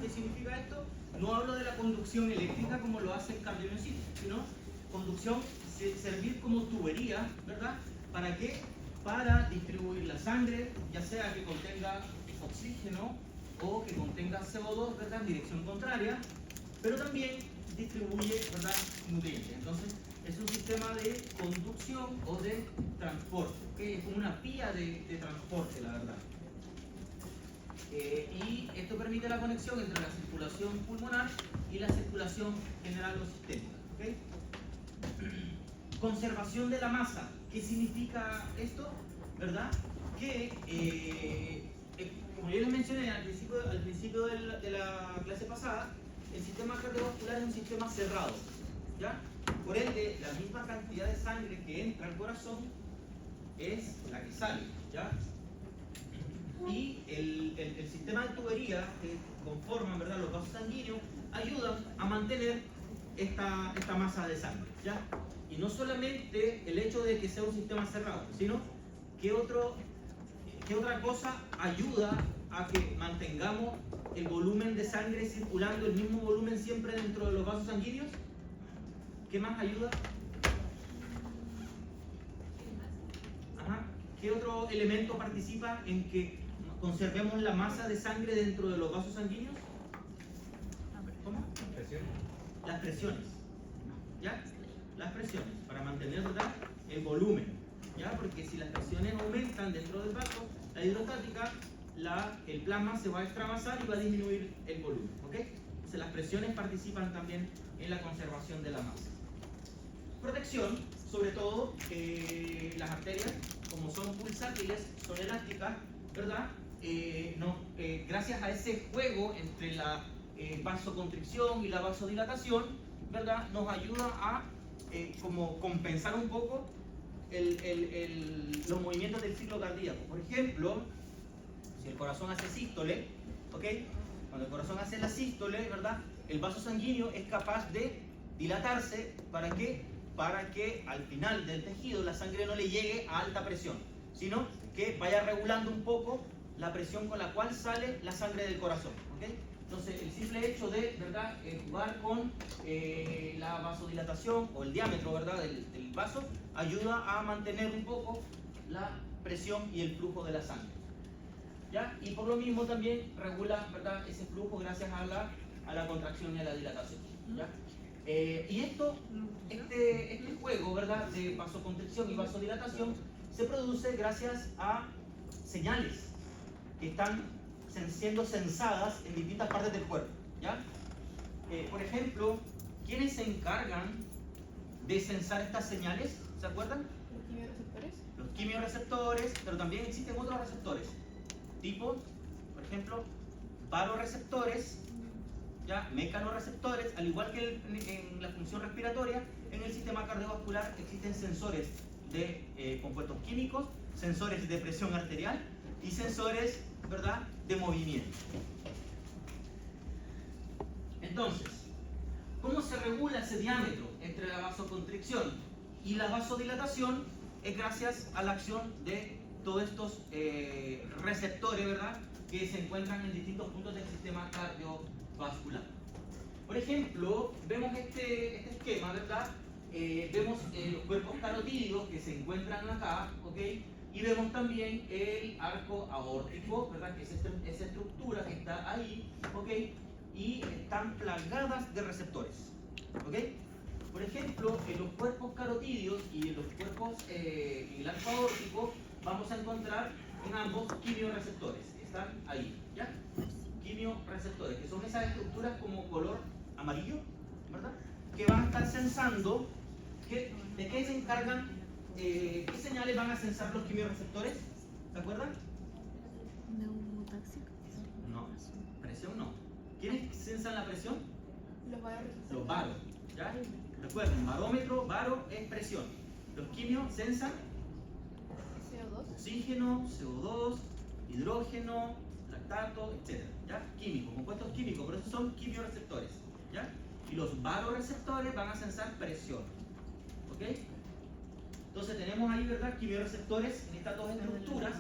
¿Qué significa esto? No hablo de la conducción eléctrica como lo hace el cardiomiocyte, sino conducción, servir como tubería, ¿verdad? ¿Para qué? Para distribuir la sangre, ya sea que contenga oxígeno o que contenga CO2, ¿verdad? En dirección contraria, pero también distribuye, ¿verdad? Nutrientes. Entonces, es un sistema de conducción o de transporte, ¿okay? Es como una vía de transporte, la verdad. Y esto permite la conexión entre la circulación pulmonar y la circulación general o sistémica, ¿okay? Conservación de la masa. ¿Qué significa esto? ¿Verdad? Que, como yo les mencioné al principio de la clase pasada, el sistema cardiovascular es un sistema cerrado, ¿ya? Por ende, la misma cantidad de sangre que entra al corazón es la que sale, ¿ya? Y el sistema de tubería que conforman, ¿verdad?, los vasos sanguíneos ayudan a mantener esta masa de sangre, ¿ya? Y no solamente el hecho de que sea un sistema cerrado, sino ¿qué otra cosa ayuda a que mantengamos el volumen de sangre circulando, el mismo volumen siempre dentro de los vasos sanguíneos? ¿Qué más ayuda? Ajá. ¿Qué otro elemento participa en que conservemos la masa de sangre dentro de los vasos sanguíneos? ¿Cómo? Las presiones. ¿Ya? Las presiones, para mantener, ¿verdad?, el volumen, ¿ya? Porque si las presiones aumentan dentro del vaso, la hidrostática, el plasma se va a extravasar y va a disminuir el volumen, ¿ok? Entonces las presiones participan también en la conservación de la masa. Protección, sobre todo las arterias, como son pulsátiles, son elásticas, ¿verdad? Gracias a ese juego entre la vasoconstricción y la vasodilatación, ¿verdad?, nos ayuda a como compensar un poco los movimientos del ciclo cardíaco. Por ejemplo, si el corazón hace sístole, ¿ok? Cuando el corazón hace la sístole, ¿verdad?, el vaso sanguíneo es capaz de dilatarse. ¿Para qué? Para que al final del tejido la sangre no le llegue a alta presión, sino que vaya regulando un poco la presión con la cual sale la sangre del corazón, ¿ok? Entonces, el simple hecho de, ¿verdad?, jugar con la vasodilatación o el diámetro, ¿verdad?, del vaso, ayuda a mantener un poco la presión y el flujo de la sangre, ¿ya? Y por lo mismo también regula, ¿verdad?, ese flujo gracias a la contracción y a la dilatación, ¿ya? Y este juego, ¿verdad?, de vasoconstricción y vasodilatación se produce gracias a señales que están siendo sensadas en distintas partes del cuerpo, ¿ya? Por ejemplo, ¿quiénes se encargan de sensar estas señales? ¿Se acuerdan? Los quimioreceptores. Los quimioreceptores, pero también existen otros receptores, tipo, por ejemplo, varoreceptores, ¿ya? Mecanorreceptores. Al igual que en la función respiratoria, en el sistema cardiovascular existen sensores de compuestos químicos, sensores de presión arterial y sensores, ¿verdad?, de movimiento. Entonces, ¿cómo se regula ese diámetro entre la vasoconstricción y la vasodilatación? Es gracias a la acción de todos estos receptores, ¿verdad?, que se encuentran en distintos puntos del sistema cardiovascular. Por ejemplo, vemos este esquema, ¿verdad? Vemos los cuerpos carotídeos que se encuentran acá, ¿ok? Y vemos también el arco aórtico, ¿verdad?, que es esa estructura que está ahí, ¿ok? Y están plagadas de receptores, ¿ok? Por ejemplo, en los cuerpos carotídeos y en los cuerpos en el arco aórtico vamos a encontrar en ambos quimioreceptores, que están ahí, ¿ya? Quimioreceptores, que son esas estructuras como color amarillo, ¿verdad?, que van a estar sensando, ¿de qué se encargan? ¿Qué señales van a sensar los quimioreceptores? ¿Se acuerdan? Neumotáxico. No, presión no. ¿Quiénes sensan la presión? Los varoreceptores. Los varos, ¿ya? Recuerden, barómetro, varo es presión. Los quimios sensan CO2. oxígeno, CO2, hidrógeno, lactato, etc. ¿Ya? Químicos, compuestos químicos, por eso son quimioreceptores, ¿ya? Y los varoreceptores van a sensar presión, ¿ok? Entonces tenemos ahí, ¿verdad?, quimioreceptores en estas dos estructuras.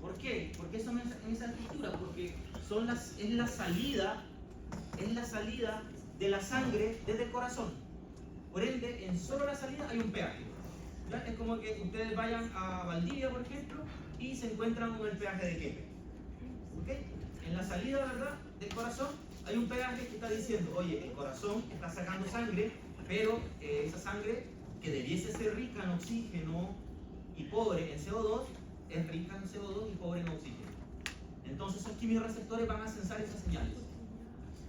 ¿Por qué? ¿Por qué son en esa estructura? Porque es la salida de la sangre desde el corazón. Por ende, en solo la salida hay un peaje. ¿Ya? Es como que ustedes vayan a Valdivia, por ejemplo, y se encuentran con el peaje de Quepe. ¿Okay? En la salida, ¿verdad?, del corazón hay un peaje que está diciendo, oye, el corazón está sacando sangre, pero esa sangre que debiese ser rica en oxígeno y pobre en CO2, es rica en CO2 y pobre en oxígeno. Entonces esos quimiorreceptores van a sensar esas señales.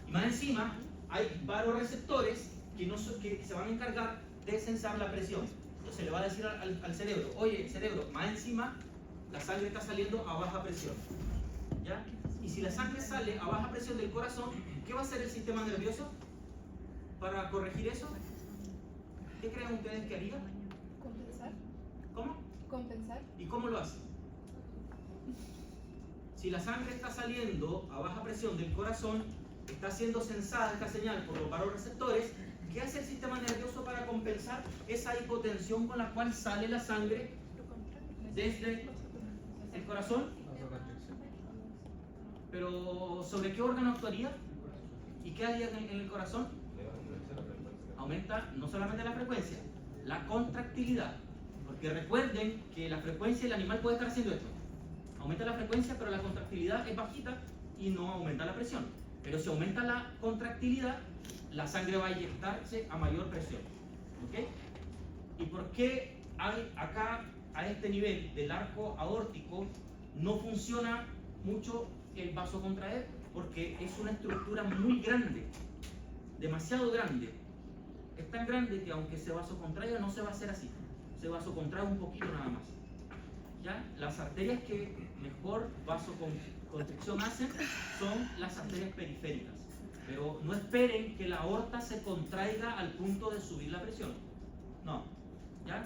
Y más encima, hay varoreceptores que se van a encargar de sensar la presión. Entonces le va a decir al cerebro, oye, cerebro, más encima, la sangre está saliendo a baja presión. ¿Ya? Y si la sangre sale a baja presión del corazón, ¿qué va a hacer el sistema nervioso para corregir eso? ¿Qué creen ustedes que haría? Compensar. ¿Cómo? Compensar. ¿Y cómo lo hace? Si la sangre está saliendo a baja presión del corazón, está siendo sensada esta señal por los varoreceptores, ¿qué hace el sistema nervioso para compensar esa hipotensión con la cual sale la sangre desde el corazón? Pero ¿sobre qué órgano actuaría? ¿Y qué haría en el corazón? Aumenta no solamente la frecuencia, la contractilidad. Porque recuerden que la frecuencia, el animal puede estar haciendo esto. Aumenta la frecuencia, pero la contractilidad es bajita y no aumenta la presión. Pero si aumenta la contractilidad, la sangre va a inyectarse a mayor presión. ¿Ok? ¿Y por qué hay acá, a este nivel del arco aórtico, no funciona mucho el vasocontraer? Porque es una estructura muy grande, demasiado grande. Es tan grande que aunque se vasocontraiga no se va a hacer así. Se vasocontrae un poquito nada más. ¿Ya? Las arterias que mejor vasoconstricción hacen son las arterias periféricas. Pero no esperen que la aorta se contraiga al punto de subir la presión. No. ¿Ya?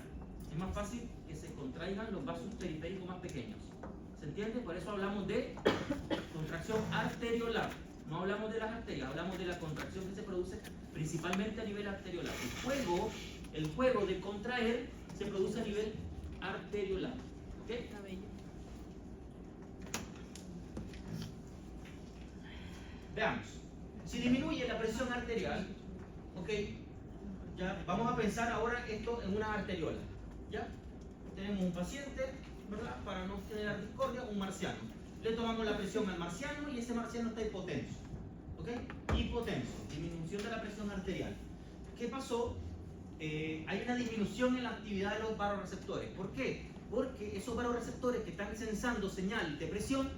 Es más fácil que se contraigan los vasos periféricos más pequeños. ¿Se entiende? Por eso hablamos de contracción arteriolar. No hablamos de las arterias, hablamos de la contracción que se produce principalmente a nivel arteriolar. El juego de contraer se produce a nivel arteriolar. ¿Ok? Veamos. Si disminuye la presión arterial, ¿ok? Ya, vamos a pensar ahora esto en una arteriola. ¿Ya? Tenemos un paciente, ¿verdad? Para no generar discordia, un marciano. Le tomamos la presión al marciano y ese marciano está hipotenso. ¿Ok? Hipotenso, disminución de la presión arterial. ¿Qué pasó? Hay una disminución en la actividad de los varoreceptores. ¿Por qué? Porque esos varoreceptores que están sensando señal de presión,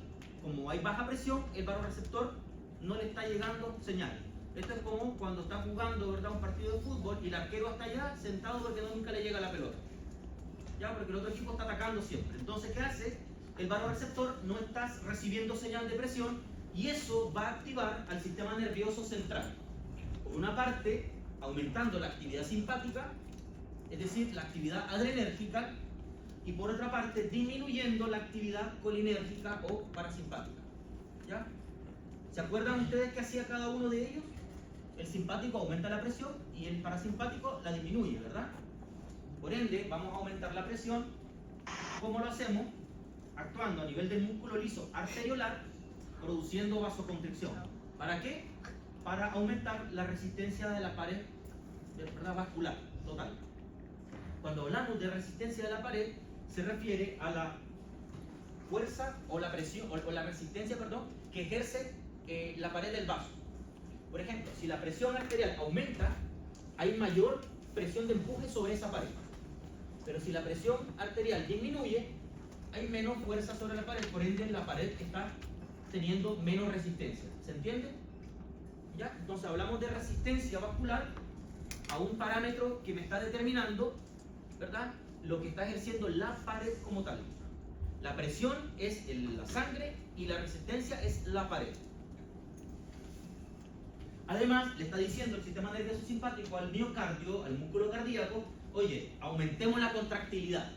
como hay baja presión, el varoreceptor no le está llegando señal. Esto es como cuando está jugando, ¿verdad?, un partido de fútbol y el arquero está allá sentado porque nunca le llega la pelota. ¿Ya? Porque el otro equipo está atacando siempre. Entonces, ¿qué hace? El varoreceptor no está recibiendo señal de presión y eso va a activar al sistema nervioso central. Por una parte, aumentando la actividad simpática, es decir, la actividad adrenérgica, y por otra parte, disminuyendo la actividad colinérgica o parasimpática. ¿Ya? ¿Se acuerdan ustedes qué hacía cada uno de ellos? El simpático aumenta la presión y el parasimpático la disminuye, ¿verdad? Por ende, vamos a aumentar la presión. ¿Cómo lo hacemos? Actuando a nivel del músculo liso arteriolar, produciendo vasoconstricción. ¿Para qué? Para aumentar la resistencia de la pared, ¿verdad?, vascular total. Cuando hablamos de resistencia de la pared, se refiere a la fuerza o la presión o la resistencia, perdón, que ejerce la pared del vaso. Por ejemplo, si la presión arterial aumenta, hay mayor presión de empuje sobre esa pared. Pero si la presión arterial disminuye, hay menos fuerza sobre la pared, por ende la pared está teniendo menos resistencia. ¿Se entiende? ¿Ya? Entonces hablamos de resistencia vascular a un parámetro que me está determinando, ¿verdad?, lo que está ejerciendo la pared como tal. La presión es la sangre y la resistencia es la pared. Además, le está diciendo el sistema nervioso simpático al miocardio, al músculo cardíaco, oye, aumentemos la contractilidad,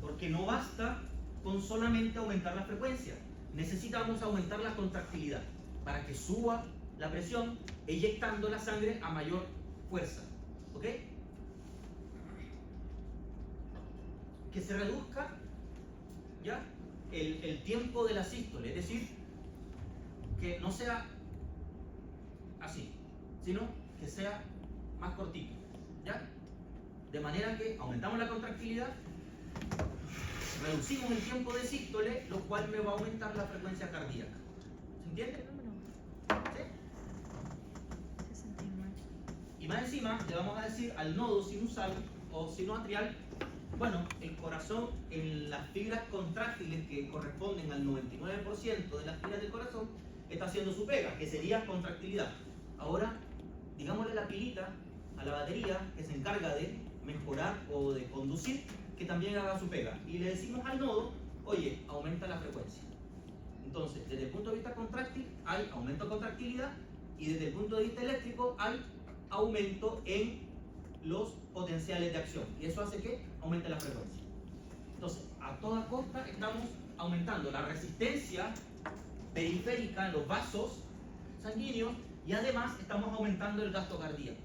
porque no basta con solamente aumentar la frecuencia, necesitamos aumentar la contractilidad para que suba la presión, eyectando la sangre a mayor fuerza. ¿Ok? Que se reduzca, ¿ya?, el tiempo de la sístole, es decir, que no sea así, sino que sea más cortito, ¿ya? De manera que aumentamos la contractilidad, reducimos el tiempo de sístole, lo cual me va a aumentar la frecuencia cardíaca. ¿Se entiende? ¿Sí? Y más encima le vamos a decir al nodo sinusal o sinoatrial, bueno, el corazón en las fibras contráctiles que corresponden al 99% de las fibras del corazón está haciendo su pega, que sería contractilidad. Ahora, digámosle a la pilita, a la batería que se encarga de mejorar o de conducir, que también haga su pega. Y le decimos al nodo, oye, aumenta la frecuencia. Entonces, desde el punto de vista contráctil hay aumento de contractilidad y desde el punto de vista eléctrico hay aumento en los potenciales de acción. Y eso hace que aumente la frecuencia. Entonces, a toda costa estamos aumentando la resistencia periférica en los vasos sanguíneos y además estamos aumentando el gasto cardíaco.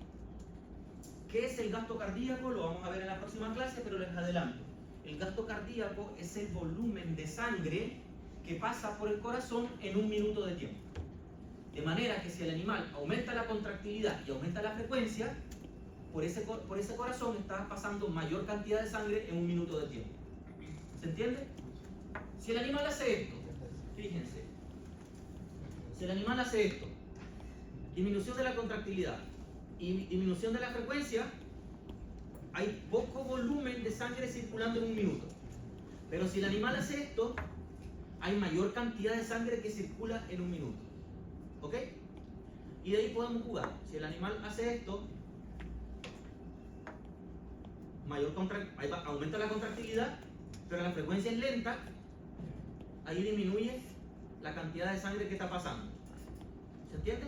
¿Qué es el gasto cardíaco? Lo vamos a ver en la próxima clase, pero les adelanto. El gasto cardíaco es el volumen de sangre que pasa por el corazón en un minuto de tiempo. De manera que si el animal aumenta la contractilidad y aumenta la frecuencia, por ese corazón está pasando mayor cantidad de sangre en un minuto de tiempo. ¿Se entiende? Si el animal hace esto, fíjense, si el animal hace esto, disminución de la contractilidad y disminución de la frecuencia, hay poco volumen de sangre circulando en un minuto. Pero si el animal hace esto, hay mayor cantidad de sangre que circula en un minuto. ¿Ok? Y de ahí podemos jugar. Si el animal hace esto, ahí aumenta la contractilidad, pero la frecuencia es lenta, ahí disminuye la cantidad de sangre que está pasando. ¿Se entiende?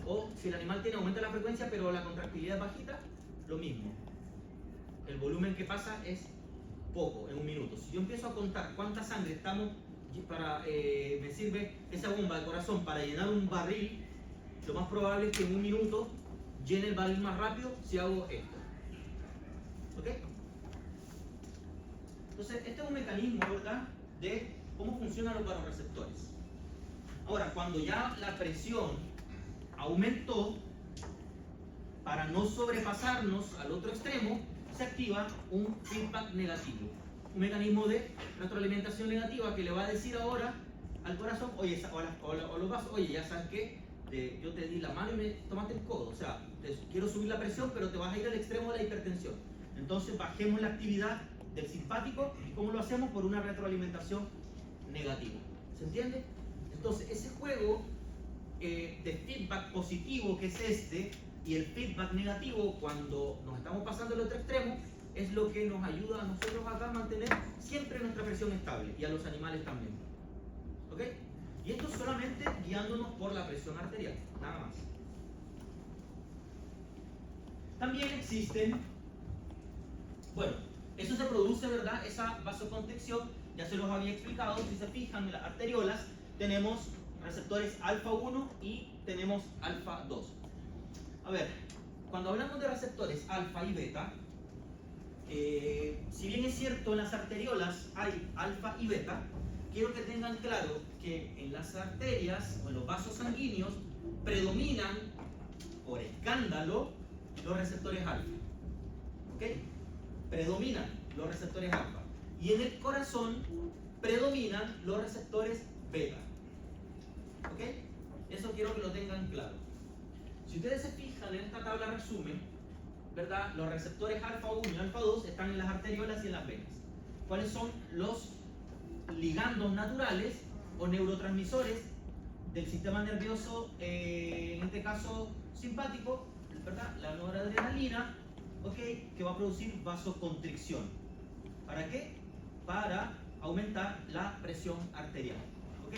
O si el animal aumenta la frecuencia, pero la contractilidad es bajita, lo mismo. El volumen que pasa es poco, en un minuto. Si yo empiezo a contar cuánta sangre me sirve esa bomba de corazón para llenar un barril, lo más probable es que en un minuto llene el barril más rápido si hago esto. ¿Ok? Entonces, este es un mecanismo, ¿verdad?, de cómo funcionan los vasoreceptores. Ahora, cuando ya la presión aumentó, para no sobrepasarnos al otro extremo, se activa un feedback negativo. Un mecanismo de retroalimentación negativa que le va a decir ahora al corazón, oye, o los vasos, oye, ya sabes que yo te di la mano y me tomaste el codo, o sea, quiero subir la presión, pero te vas a ir al extremo de la hipertensión. Entonces bajemos la actividad del simpático. ¿Y cómo lo hacemos? Por una retroalimentación negativa. ¿Se entiende? Entonces ese juego de feedback positivo que es este, y el feedback negativo cuando nos estamos pasando al otro extremo, es lo que nos ayuda a nosotros acá a mantener siempre nuestra presión estable y a los animales también. ¿Ok? Y esto solamente guiándonos por la presión arterial, nada más. También existen, bueno, eso se produce, ¿verdad? Esa vasoconstricción, ya se los había explicado. Si se fijan en las arteriolas, tenemos receptores alfa 1 y tenemos alfa 2. A ver, cuando hablamos de receptores alfa y beta, si bien es cierto en las arteriolas hay alfa y beta, quiero que tengan claro que en las arterias o en los vasos sanguíneos predominan por escándalo los receptores alfa. ¿Ok? Predominan los receptores alfa. Y en el corazón predominan los receptores beta. ¿Ok? Eso quiero que lo tengan claro. Si ustedes se fijan en esta tabla resumen, ¿verdad?, los receptores alfa 1 y alfa 2 están en las arteriolas y en las venas. ¿Cuáles son los ligandos naturales o neurotransmisores del sistema nervioso, en este caso simpático, ¿verdad?, la noradrenalina, ¿ok?, que va a producir vasoconstricción. ¿Para qué? Para aumentar la presión arterial. ¿Ok?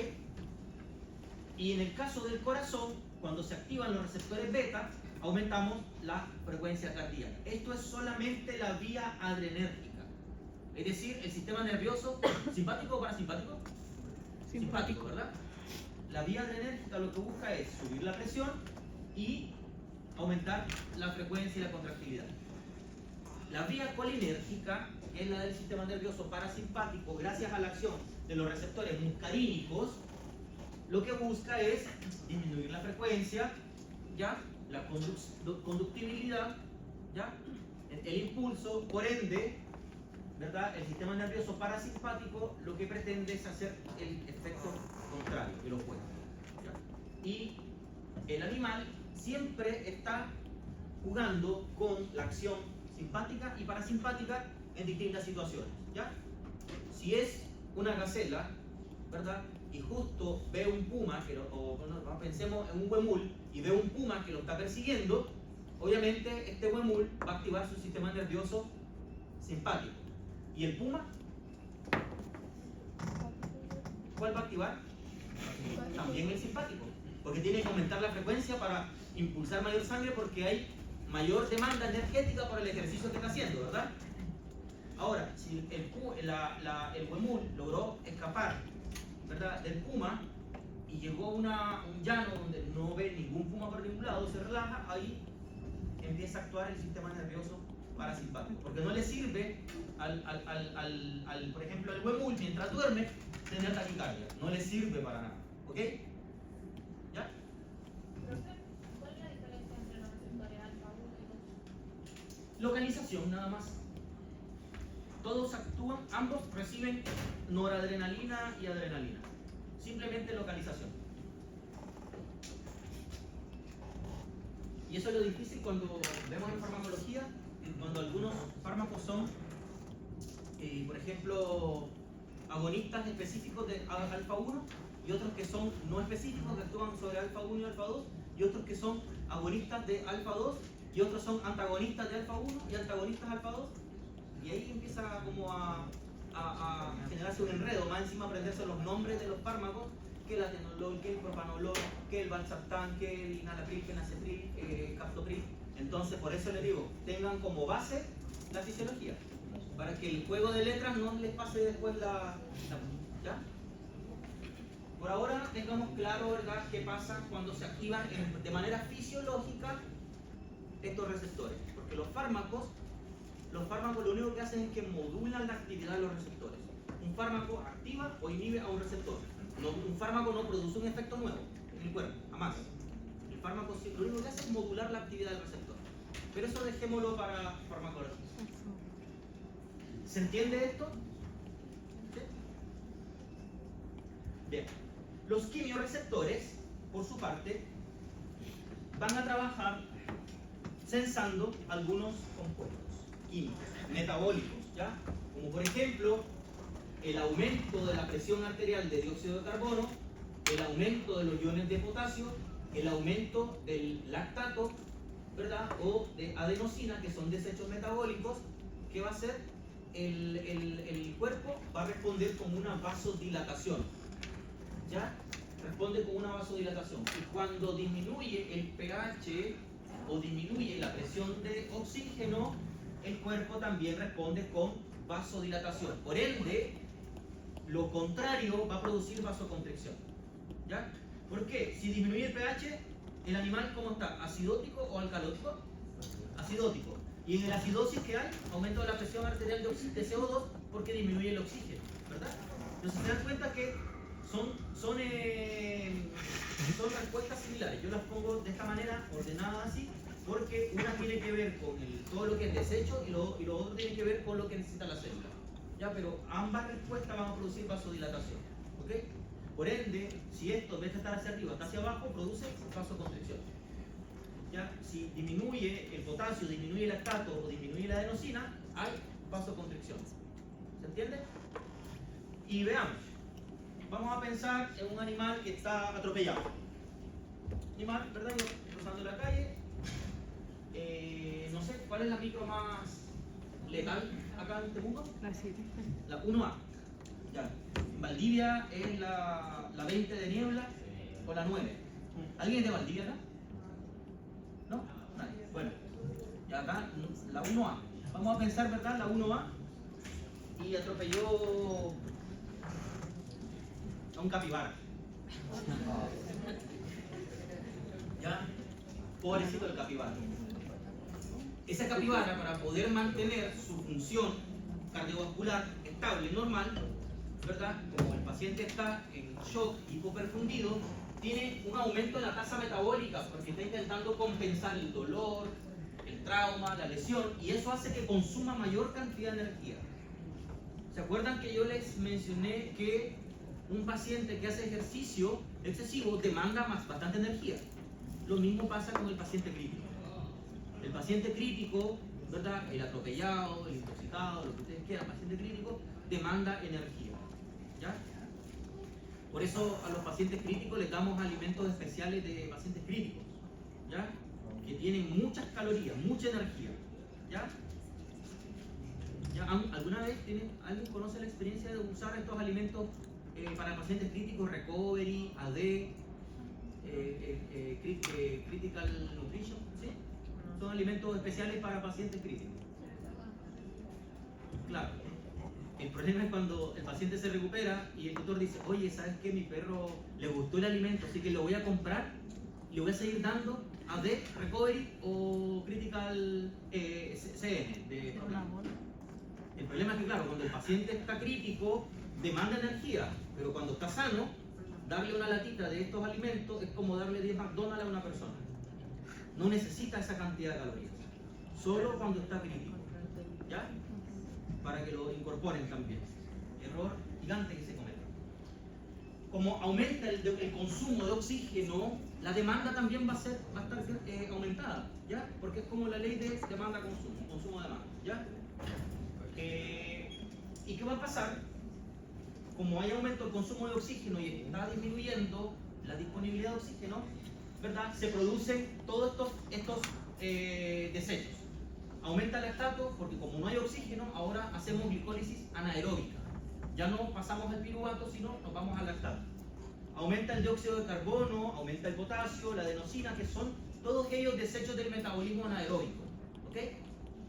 Y en el caso del corazón, cuando se activan los receptores beta, aumentamos la frecuencia cardíaca. Esto es solamente la vía adrenérgica. Es decir, el sistema nervioso, ¿simpático o parasimpático? Simpático, ¿verdad? La vía adrenérgica lo que busca es subir la presión y aumentar la frecuencia y la contractilidad. La vía colinérgica, que es la del sistema nervioso parasimpático, gracias a la acción de los receptores muscarínicos, lo que busca es disminuir la frecuencia, ¿ya? La conductibilidad, ¿ya? El impulso, por ende, ¿verdad? El sistema nervioso parasimpático lo que pretende es hacer el efecto contrario, el opuesto, ¿ya? Y el animal siempre está jugando con la acción simpática y parasimpática en distintas situaciones, ¿ya? Si es una gacela, ¿verdad? Y justo ve un puma, pensemos en un huemul, y ve un puma que lo está persiguiendo, obviamente este huemul va a activar su sistema nervioso simpático. ¿Y el puma? ¿Cuál va a activar? También el simpático, porque tiene que aumentar la frecuencia para impulsar mayor sangre, porque hay mayor demanda energética por el ejercicio que está haciendo, ¿verdad? Ahora, si el huemul logró escapar, ¿verdad?, del puma y llegó a un llano donde no ve ningún puma por ningún lado, se relaja, ahí empieza a actuar el sistema nervioso parasimpático, porque no le sirve por ejemplo, al huemul mientras duerme tener taquicardia, no le sirve para nada, ¿ok? ¿Ya? ¿Cuál es la diferencia entre los receptores alfa 1 y 2? Localización nada más. Todos actúan, ambos reciben noradrenalina y adrenalina. Simplemente localización. Y eso es lo difícil cuando vemos en farmacología, cuando algunos fármacos son, por ejemplo, agonistas específicos de alfa 1 y otros que son no específicos, que actúan sobre alfa 1 y alfa 2, y otros que son agonistas de alfa 2 y otros son antagonistas de alfa 1 y antagonistas de alfa 2. Y ahí empieza como a generarse un enredo, más encima aprenderse los nombres de los fármacos, que el atenolol, que el propanolol, que el valsartán, que el inalapril, que el nacetril, captopril. Entonces, por eso les digo, tengan como base la fisiología, para que el juego de letras no les pase después ¿ya? Por ahora tengamos claro, ¿verdad?, qué pasa cuando se activan de manera fisiológica estos receptores, porque los fármacos lo único que hacen es que modulan la actividad de los receptores. Un fármaco activa o inhibe a un receptor. Un fármaco no produce un efecto nuevo en el cuerpo, jamás. El fármaco lo único que hace es modular la actividad del receptor. Pero eso dejémoslo para farmacología. ¿Se entiende esto? ¿Sí? Bien. Los quimioreceptores, por su parte, van a trabajar sensando algunos compuestos químicos, metabólicos, ¿ya? Como por ejemplo, el aumento de la presión arterial de dióxido de carbono, el aumento de los iones de potasio, el aumento del lactato, ¿verdad?, o de adenosina, que son desechos metabólicos. ¿Qué va a hacer? El cuerpo va a responder con una vasodilatación, ¿ya? Responde con una vasodilatación. Y cuando disminuye el pH o disminuye la presión de oxígeno, el cuerpo también responde con vasodilatación. Por ende, lo contrario va a producir vasoconstricción, ¿ya? ¿Por qué? Si disminuye el pH, ¿el animal cómo está? ¿Acidótico o alcalótico? Acidótico. Y en la acidosis, ¿qué hay? Aumento de la presión arterial de CO2 porque disminuye el oxígeno, ¿verdad? Entonces se dan cuenta que son respuestas similares. Yo las pongo de esta manera, ordenadas así, porque una tiene que ver con todo lo que es desecho y lo otro tiene que ver con lo que necesita la célula, ¿ya? Pero ambas respuestas van a producir vasodilatación, ¿ok? Por ende, si esto en vez de estar hacia arriba está hacia abajo, produce vasoconstricción, ¿ya? Si disminuye el potasio, disminuye el lactato o disminuye la adenosina, hay vasoconstricción. ¿Se entiende? Y veamos. Vamos a pensar en un animal que está atropellado. Animal, ¿verdad? Cruzando la calle. No sé, ¿cuál es la micro más letal acá en este mundo? La 1A. Ya. En Valdivia es la 20 de niebla o la 9. ¿Alguien es de Valdivia acá? ¿No? Nadie. Bueno, y acá la 1A. Vamos a pensar, ¿verdad? La 1A. Y atropelló a un capibara. ¿Ya? Pobrecito el capibara. Esa capibara, para poder mantener su función cardiovascular estable, normal, ¿verdad? Como el paciente está en shock hipoperfundido tiene un aumento en la tasa metabólica porque está intentando compensar el dolor, el trauma, la lesión, y eso hace que consuma mayor cantidad de energía. ¿Se acuerdan que yo les mencioné que un paciente que hace ejercicio excesivo demanda bastante energía? Lo mismo pasa con el paciente crítico. El paciente crítico, ¿verdad? El atropellado, el intoxicado, lo que ustedes quieran, paciente crítico, demanda energía. ¿Ya? Por eso a los pacientes críticos les damos alimentos especiales de pacientes críticos, ¿ya? Que tienen muchas calorías, mucha energía, ¿ya? ¿Ya? ¿Alguna vez alguien conoce la experiencia de usar estos alimentos para pacientes críticos? Recovery, AD, Critical Nutrition, ¿sí? Son alimentos especiales para pacientes críticos. Claro. El problema es cuando el paciente se recupera y el tutor dice, oye, ¿sabes qué? Mi perro le gustó el alimento, así que lo voy a comprar, le voy a seguir dando AD, Recovery o Critical CN. El problema es que, claro, cuando el paciente está crítico, demanda energía, pero cuando está sano, darle una latita de estos alimentos es como darle 10 McDonald's a una persona. No necesita esa cantidad de calorías, solo cuando está crítico, ¿ya? Para que lo incorporen también. Error gigante que se comete. Como aumenta el consumo de oxígeno, la demanda también va a estar aumentada, ¿ya? Porque es como la ley de demanda-consumo, consumo-demanda, ¿ya? ¿Y qué va a pasar? Como hay aumento del consumo de oxígeno y está disminuyendo la disponibilidad de oxígeno, ¿verdad? Se producen todos estos desechos. Aumenta el lactato porque como no hay oxígeno, ahora hacemos glicólisis anaeróbica. Ya no pasamos al piruvato, sino nos vamos al lactato. Aumenta el dióxido de carbono, aumenta el potasio, la adenosina, que son todos aquellos desechos del metabolismo anaeróbico, ¿ok?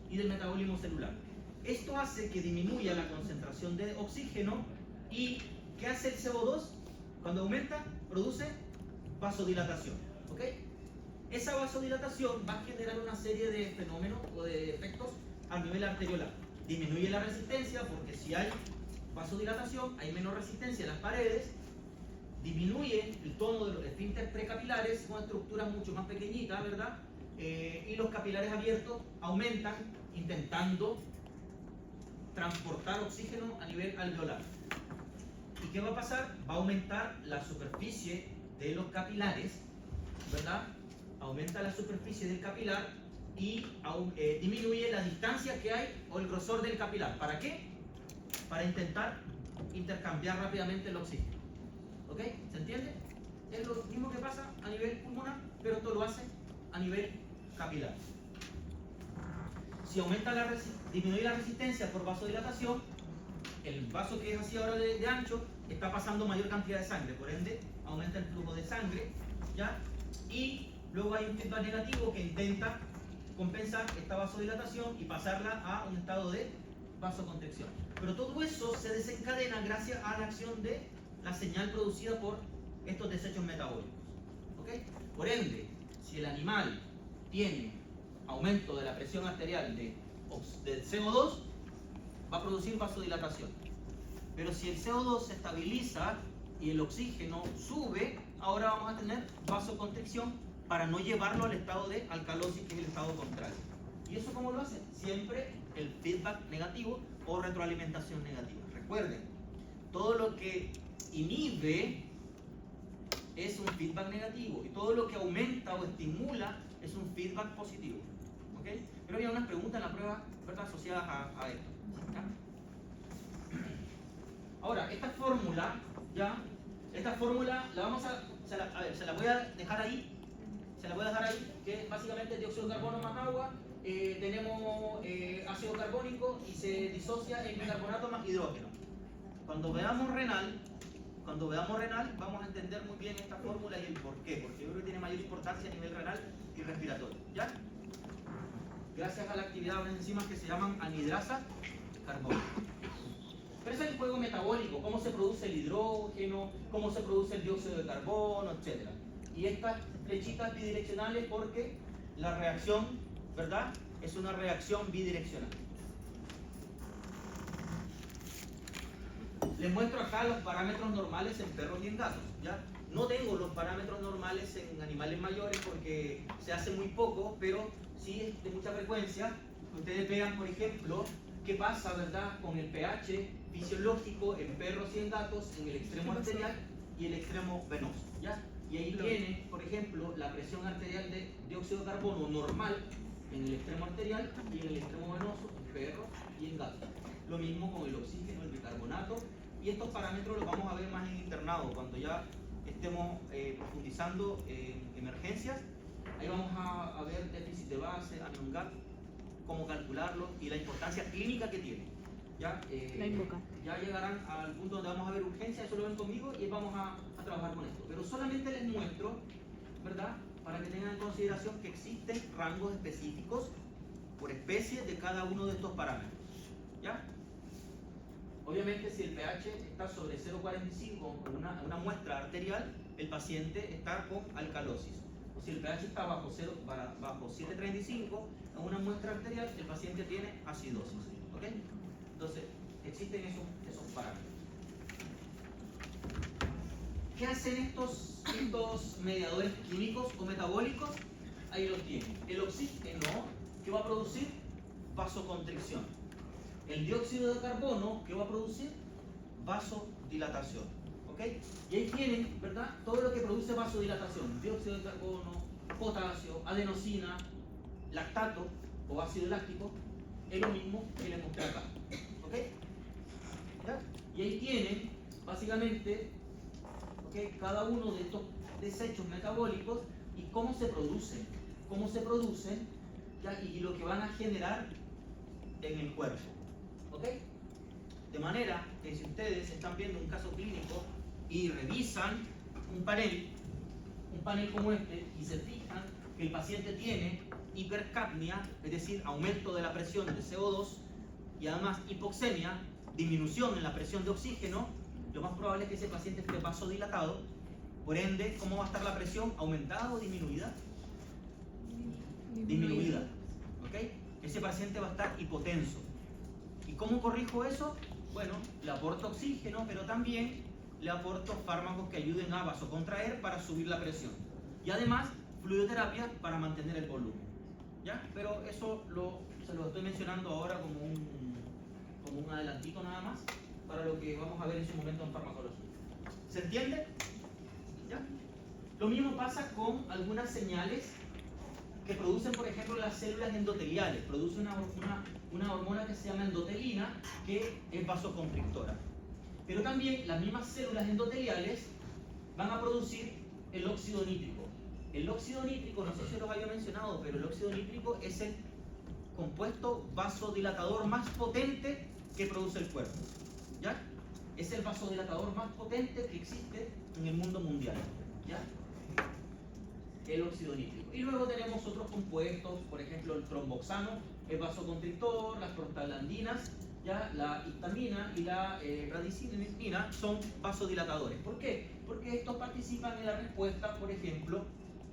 Y del metabolismo celular. Esto hace que disminuya la concentración de oxígeno. ¿Y qué hace el CO2? Cuando aumenta, produce vasodilatación, ¿ok? Esa vasodilatación va a generar una serie de fenómenos o de efectos a nivel arteriolar. Disminuye la resistencia porque si hay vasodilatación hay menos resistencia en las paredes. Disminuye el tono de los esfínteres precapilares, son estructuras mucho más pequeñitas, ¿verdad? Y los capilares abiertos aumentan intentando transportar oxígeno a nivel alveolar. ¿Y qué va a pasar? Va a aumentar la superficie de los capilares, ¿verdad? Aumenta la superficie del capilar y disminuye la distancia que hay o el grosor del capilar. ¿Para qué? Para intentar intercambiar rápidamente el oxígeno. ¿Ok? ¿Se entiende? Es lo mismo que pasa a nivel pulmonar, pero esto lo hace a nivel capilar. Si disminuye la resistencia por vasodilatación, el vaso que es así ahora de ancho está pasando mayor cantidad de sangre, por ende aumenta el flujo de sangre, ¿ya? Y luego hay un feedback negativo que intenta compensar esta vasodilatación y pasarla a un estado de vasoconstricción. Pero todo eso se desencadena gracias a la acción de la señal producida por estos desechos metabólicos, ¿ok? Por ende, si el animal tiene aumento de la presión arterial del CO2, va a producir vasodilatación. Pero si el CO2 se estabiliza y el oxígeno sube, ahora vamos a tener vasoconstricción para no llevarlo al estado de alcalosis, que es el estado contrario. ¿Y eso cómo lo hace? Siempre el feedback negativo o retroalimentación negativa. Recuerden, todo lo que inhibe es un feedback negativo y todo lo que aumenta o estimula es un feedback positivo. ¿Ok? Pero había unas preguntas en la prueba, ¿verdad?, asociadas a esto. ¿Ya? Ahora, esta fórmula la vamos se la voy a dejar ahí. Se la voy a dejar ahí, que básicamente es dióxido de carbono más agua, tenemos ácido carbónico y se disocia en bicarbonato más hidrógeno. Cuando veamos renal, vamos a entender muy bien esta fórmula y el por qué, porque yo creo que tiene mayor importancia a nivel renal y respiratorio, ¿ya? Gracias a la actividad de unas enzimas que se llaman anhidrasa carbónica. Pero ese es el juego metabólico, cómo se produce el hidrógeno, cómo se produce el dióxido de carbono, etc. Y estas flechitas bidireccionales porque la reacción, ¿verdad?, es una reacción bidireccional. Les muestro acá los parámetros normales en perros y en gatos, ¿ya? No tengo los parámetros normales en animales mayores porque se hace muy poco, pero sí es de mucha frecuencia. Ustedes vean, por ejemplo, qué pasa, ¿verdad?, con el pH fisiológico en perros y en gatos en el extremo arterial y el extremo venoso, ¿ya? Y ahí tiene, por ejemplo, la presión arterial de dióxido de carbono normal en el extremo arterial y en el extremo venoso en perros y en gatos. Lo mismo con el oxígeno, el bicarbonato, y estos parámetros los vamos a ver más en internado cuando ya estemos profundizando en emergencias. Ahí vamos a ver déficit de base, anion-gap, cómo calcularlo y la importancia clínica que tiene. Ya, ya llegarán al punto donde vamos a ver urgencia, eso lo ven conmigo y vamos a trabajar con esto. Pero solamente les muestro, ¿verdad?, para que tengan en consideración que existen rangos específicos por especie de cada uno de estos parámetros. ¿Ya? Obviamente, si el pH está sobre 0,45 en una muestra arterial, el paciente está con alcalosis. O si el pH está bajo 7,35 en una muestra arterial, el paciente tiene acidosis. ¿Ok? Entonces, existen esos parámetros. ¿Qué hacen estos mediadores químicos o metabólicos? Ahí los tienen. El oxígeno, ¿qué va a producir? Vasoconstricción. El dióxido de carbono, ¿qué va a producir? Vasodilatación. ¿Ok? Y ahí tienen, ¿verdad?, todo lo que produce vasodilatación. Dióxido de carbono, potasio, adenosina, lactato o ácido láctico, es lo mismo que les mostré acá. ¿Ok? ¿Ya? Y ahí tienen, básicamente, ¿ok?, cada uno de estos desechos metabólicos y cómo se producen. Cómo se producen, ¿ya?, y lo que van a generar en el cuerpo. ¿Ok? De manera que si ustedes están viendo un caso clínico y revisan un panel como este y se fijan que el paciente tiene hipercapnia, es decir, aumento de la presión de CO2 y además hipoxemia, disminución en la presión de oxígeno, lo más probable es que ese paciente esté vasodilatado. Por ende, ¿cómo va a estar la presión? ¿Aumentada o disminuida? Disminuida. ¿Ok? Ese paciente va a estar hipotenso. ¿Y cómo corrijo eso? Bueno, le aporto oxígeno, pero también le aporto fármacos que ayuden a vasocontraer para subir la presión. Y además, fluidoterapia para mantener el volumen. ¿Ya? Pero eso se lo estoy mencionando ahora como un adelantito nada más para lo que vamos a ver en su momento en farmacología. ¿Se entiende? ¿Ya? Lo mismo pasa con algunas señales que producen, por ejemplo, las células endoteliales. Produce una hormona que se llama endotelina, que es vasoconstrictora. Pero también las mismas células endoteliales van a producir el óxido nítrico. El óxido nítrico, no sé si los había mencionado, pero el óxido nítrico es el compuesto vasodilatador más potente que produce el cuerpo. ¿Ya? Es el vasodilatador más potente que existe en el mundo mundial. ¿Ya? El óxido nítrico. Y luego tenemos otros compuestos, por ejemplo el tromboxano, el vasoconstrictor, las prostaglandinas, ya la histamina y la radicinina son vasodilatadores. ¿Por qué? Porque estos participan en la respuesta, por ejemplo,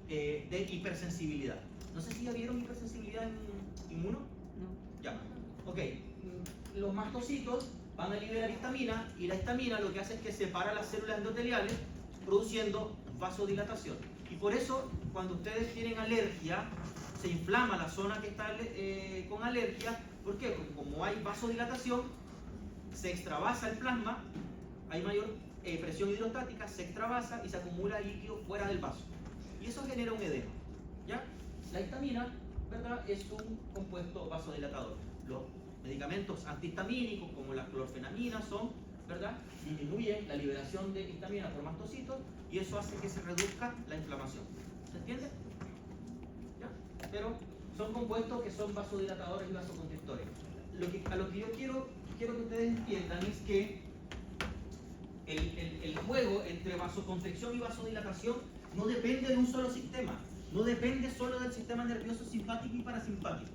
de hipersensibilidad. No sé si ya vieron hipersensibilidad en inmuno. No. Ya. Ok. Los mastocitos van a liberar histamina y la histamina lo que hace es que separa las células endoteliales produciendo vasodilatación. Y por eso, cuando ustedes tienen alergia, se inflama la zona que está con alergia. ¿Por qué? Porque como hay vasodilatación, se extravasa el plasma, hay mayor presión hidrostática, se extravasa y se acumula líquido fuera del vaso. Y eso genera un edema. ¿Ya? La histamina, ¿verdad?, es un compuesto vasodilatador. Los medicamentos antihistamínicos, como la clorfenamina, ¿verdad?, disminuyen la liberación de histamina por mastocitos y eso hace que se reduzca la inflamación. ¿Se entiende? ¿Ya? Pero son compuestos que son vasodilatadores y vasoconstrictores. A lo que yo quiero que ustedes entiendan es que el juego entre vasoconstricción y vasodilatación no depende de un solo sistema. No depende solo del sistema nervioso simpático y parasimpático.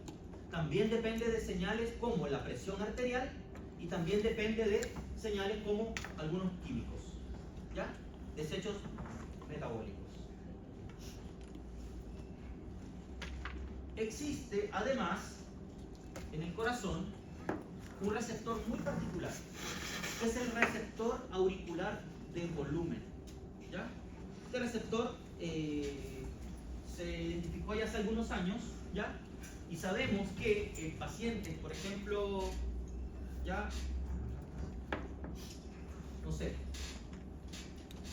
También depende de señales como la presión arterial y también depende de señales como algunos químicos, ¿ya? Desechos metabólicos. Existe además en el corazón un receptor muy particular es el receptor auricular de volumen. ¿Ya? Este receptor se identificó ya hace algunos años, ¿ya? Y sabemos que pacientes, por ejemplo, ya, no sé,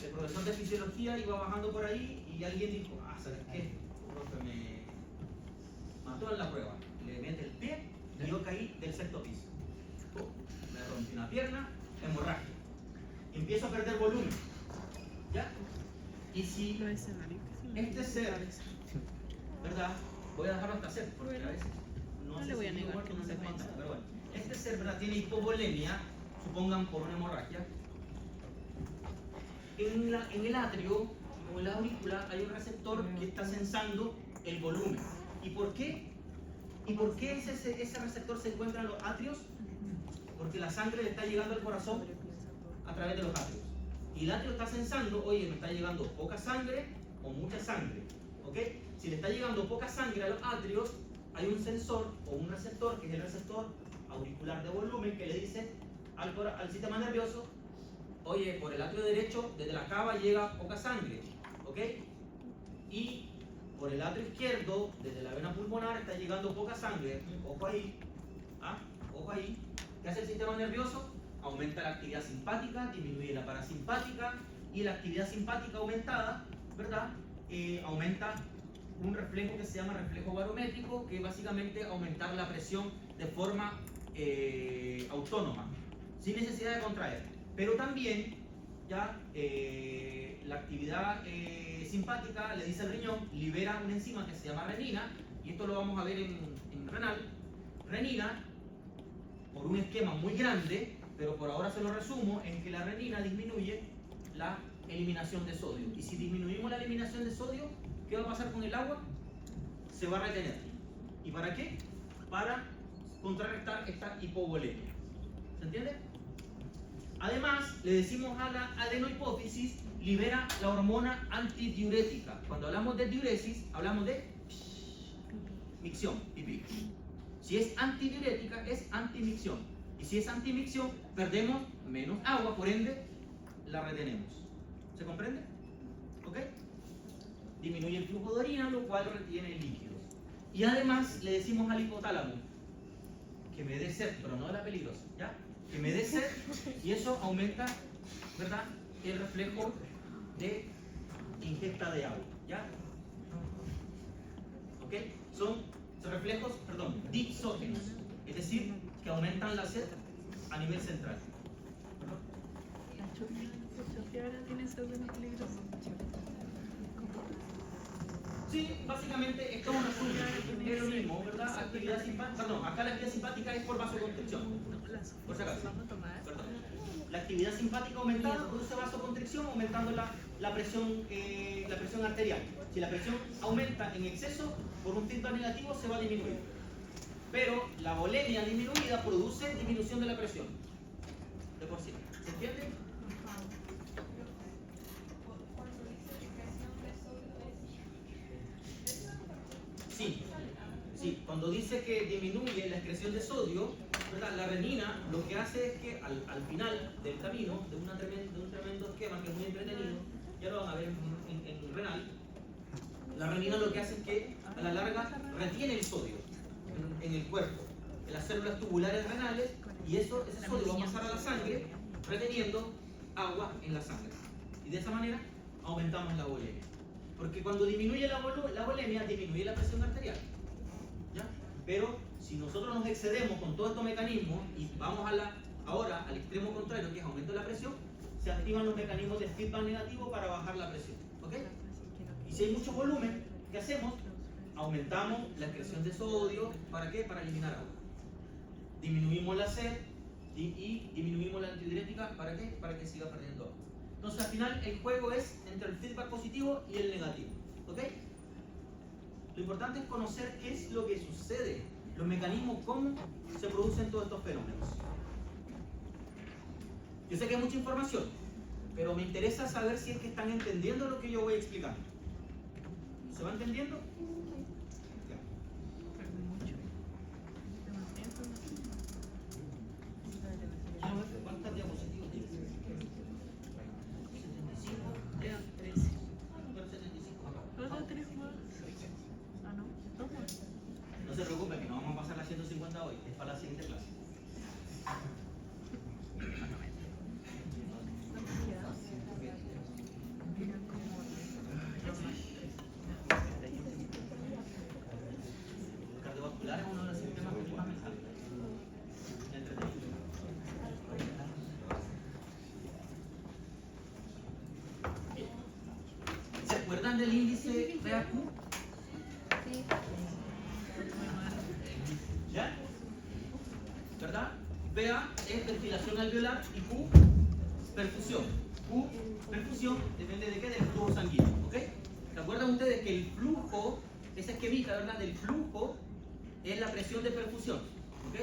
el profesor de fisiología iba bajando por ahí y alguien dijo, ¿sabes qué? Profe, me mató en la prueba. Le mete el pie y yo caí del sexto piso. Me rompí una pierna, hemorragia. Y empiezo a perder volumen. ¿Ya? Y si este ser, ¿verdad? Voy a dejarlo hasta hacer, porque a veces no le voy a si negar muerto, que no no sé se cuántas, piensa. pero bueno. Este ser, ¿verdad? Tiene hipovolemia, supongan por una hemorragia. En el atrio o en la aurícula hay un receptor que está sensando el volumen. ¿Y por qué? ¿Y por qué ese receptor se encuentra en los atrios? Porque la sangre le está llegando al corazón a través de los atrios. Y el atrio está sensando, oye, me está llegando poca sangre o mucha sangre. ¿Ok? Si le está llegando poca sangre a los atrios, hay un sensor o un receptor, que es el receptor auricular de volumen, que le dice al sistema nervioso, oye, por el atrio derecho, desde la cava llega poca sangre. ¿Ok? Y por el atrio izquierdo, desde la vena pulmonar, está llegando poca sangre. Ojo ahí. ¿Ah? Ojo ahí. ¿Qué hace el sistema nervioso? Aumenta la actividad simpática, disminuye la parasimpática, y la actividad simpática aumentada, ¿verdad? Aumenta un reflejo que se llama reflejo barométrico, que es básicamente aumentar la presión de forma autónoma, sin necesidad de contraer. Pero también, ya, la actividad simpática le dice al riñón, libera una enzima que se llama renina, y esto lo vamos a ver en renal. Renina, por un esquema muy grande, pero por ahora se lo resumo, en que la renina disminuye la eliminación de sodio. Y si disminuimos la eliminación de sodio, ¿qué va a pasar con el agua? Se va a retener. ¿Y para qué? Para contrarrestar esta hipovolemia. ¿Se entiende? Además, le decimos a la adenohipófisis, libera la hormona antidiurética. Cuando hablamos de diuresis, hablamos de micción, pipí. Si es antidiurética, es antimicción. Y si es antimicción, perdemos menos agua, por ende, la retenemos. ¿Se comprende? ¿Ok? Disminuye el flujo de orina, lo cual retiene líquidos. Y además, le decimos al hipotálamo que me dé sed, pero no de la peligrosa, ¿ya? Que me dé sed, y eso aumenta, ¿verdad?, el reflejo de ingesta de agua, ¿ya? ¿Ok? Son reflejos, perdón, dipsógenos, es decir, que aumentan la sed a nivel central. ¿Tiene sed peligrosa? Sí, básicamente esto es un resumen, es lo mismo, ¿verdad? Actividad simpática, perdón, acá la actividad simpática es por vasoconstricción, por si acaso. Perdón. La actividad simpática aumentada produce vasoconstricción, aumentando la presión arterial. Si la presión aumenta en exceso, por un feedback negativo se va a disminuir. Pero la volemia disminuida produce disminución de la presión. De por sí. ¿Se entiende? Sí, cuando dice que disminuye la excreción de sodio, ¿verdad? La renina lo que hace es que al final del camino, de un tremendo esquema que es muy entretenido, ya lo van a ver en renal, la renina lo que hace es que a la larga retiene el sodio en el cuerpo, en las células tubulares renales, y ese sodio va a pasar a la sangre reteniendo agua en la sangre. Y de esa manera aumentamos la volemia. Porque cuando disminuye la volemia, disminuye la presión arterial. ¿Ya? Pero si nosotros nos excedemos con todos estos mecanismos y vamos ahora al extremo contrario, que es aumento de la presión, se activan los mecanismos de feedback negativo para bajar la presión. ¿Ok? Y si hay mucho volumen, ¿qué hacemos? Aumentamos la excreción de sodio. ¿Para qué? Para eliminar agua. Disminuimos la sed y disminuimos la antidiurética. ¿Para qué? Para que siga perdiendo agua. Entonces, al final, el juego es entre el feedback positivo y el negativo. ¿Ok? Lo importante es conocer qué es lo que sucede, los mecanismos, cómo se producen todos estos fenómenos. Yo sé que hay mucha información, pero me interesa saber si es que están entendiendo lo que yo voy explicando. ¿Se va entendiendo? Ya. ¿Cuántas diapositivas? el índice BAQ? Sí. ¿Ya? ¿Verdad? BA es ventilación alveolar y Q, perfusión. Q, perfusión, depende de qué, del flujo sanguíneo. ¿Ok? ¿Se acuerdan ustedes que el flujo, esa esquemita, ¿verdad? Del flujo es la presión de perfusión. ¿Ok?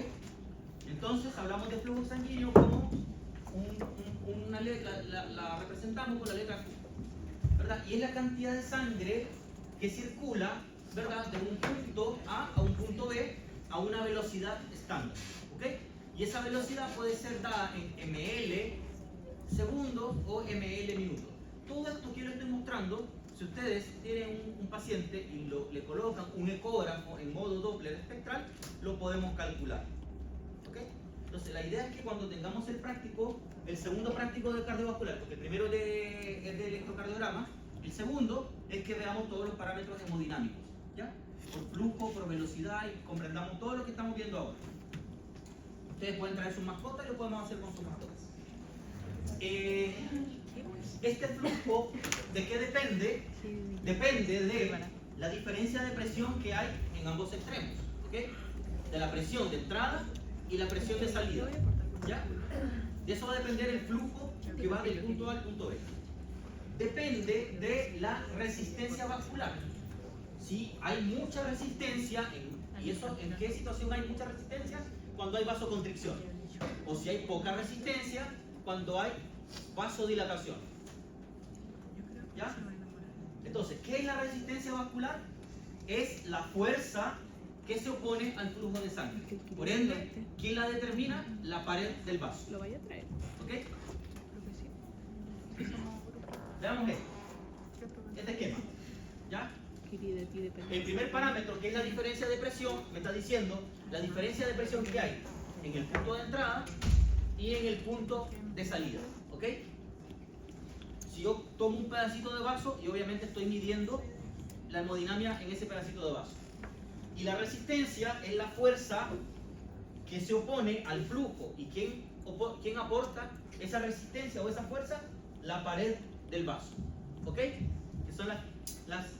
Entonces hablamos de flujo sanguíneo como una letra, la representamos con la letra Q. ¿Verdad? Y es la cantidad de sangre que circula, ¿verdad? De un punto A a un punto B a una velocidad estándar. ¿Ok? Y esa velocidad puede ser dada en ml segundos o ml minutos. Todo esto que yo les estoy mostrando, si ustedes tienen un paciente y le colocan un ecógrafo en modo Doppler espectral, lo podemos calcular. ¿Ok? Entonces la idea es que cuando tengamos el práctico, el segundo práctico de cardiovascular, porque el primero es de electrocardiograma, el segundo es que veamos todos los parámetros hemodinámicos, ¿ya? Por flujo, por velocidad y comprendamos todo lo que estamos viendo ahora. Ustedes pueden traer sus mascotas y lo podemos hacer con sus mascotas. Este flujo, ¿de qué depende? Depende de la diferencia de presión que hay en ambos extremos, ¿ok? De la presión de entrada y la presión de salida, ¿ya? De eso va a depender el flujo que va del punto A al punto B. Depende de la resistencia vascular. Si hay mucha resistencia, ¿y eso en qué situación hay mucha resistencia? Cuando hay vasoconstricción. O si hay poca resistencia, cuando hay vasodilatación. ¿Ya? Entonces, ¿qué es la resistencia vascular? Es la fuerza que se opone al flujo de sangre. Por ende, ¿quién la determina? La pared del vaso. Lo vaya a traer. ¿Ok? Creo que sí. Veamos este esquema. ¿Ya? El primer parámetro, que es la diferencia de presión, me está diciendo la diferencia de presión que hay en el punto de entrada y en el punto de salida. ¿Ok? Si yo tomo un pedacito de vaso y obviamente estoy midiendo la hemodinamia en ese pedacito de vaso. Y la resistencia es la fuerza que se opone al flujo. ¿Y quién aporta esa resistencia o esa fuerza? La pared del vaso. ¿Ok? Que son las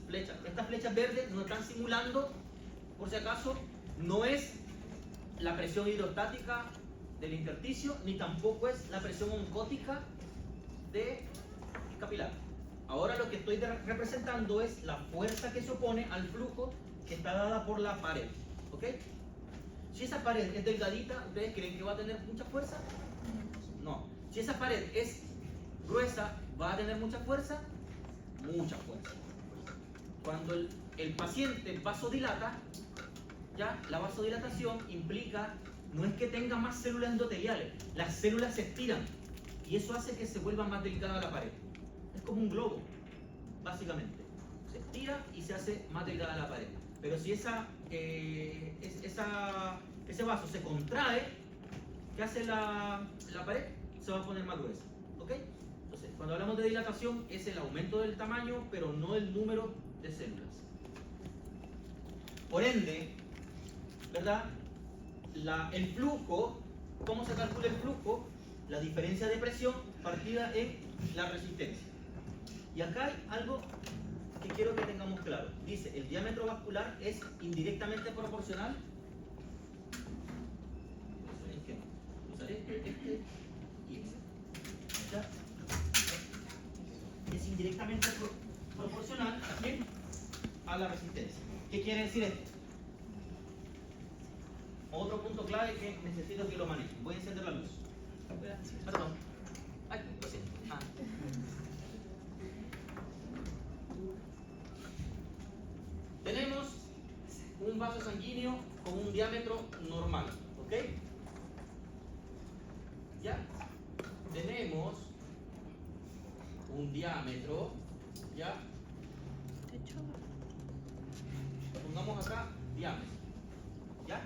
flechas. Estas flechas verdes nos están simulando, por si acaso, no es la presión hidrostática del intersticio, ni tampoco es la presión oncótica de capilar. Ahora lo que estoy representando es la fuerza que se opone al flujo que está dada por la pared. ¿Ok? Si esa pared es delgadita, ¿ustedes creen que va a tener mucha fuerza? No. Si esa pared es gruesa, ¿va a tener mucha fuerza? Mucha fuerza. Cuando el paciente vasodilata, ¿ya? La vasodilatación implica, no es que tenga más células endoteliales, las células se estiran y eso hace que se vuelva más delgada la pared. Es como un globo, básicamente. Se estira y se hace más delgada la pared. Pero si ese vaso se contrae, ¿qué hace la pared? Se va a poner más gruesa. ¿Ok? Entonces, cuando hablamos de dilatación, es el aumento del tamaño, pero no el número de células. Por ende, ¿verdad? El flujo, ¿cómo se calcula el flujo? La diferencia de presión partida en la resistencia. Y acá hay algo que quiero que tengamos claro. Dice, el diámetro vascular es indirectamente proporcional. Usaré este y este. ¿Ya? Es indirectamente proporcional ¿a quién? A la resistencia. ¿Qué quiere decir esto? Otro punto clave que necesito que lo manejen. Voy a encender la luz. Perdón. Ay, pues sí. Tenemos un vaso sanguíneo con un diámetro normal, ¿ok? ¿Ya? Tenemos un diámetro, ¿ya? Pongamos acá diámetro, ¿ya?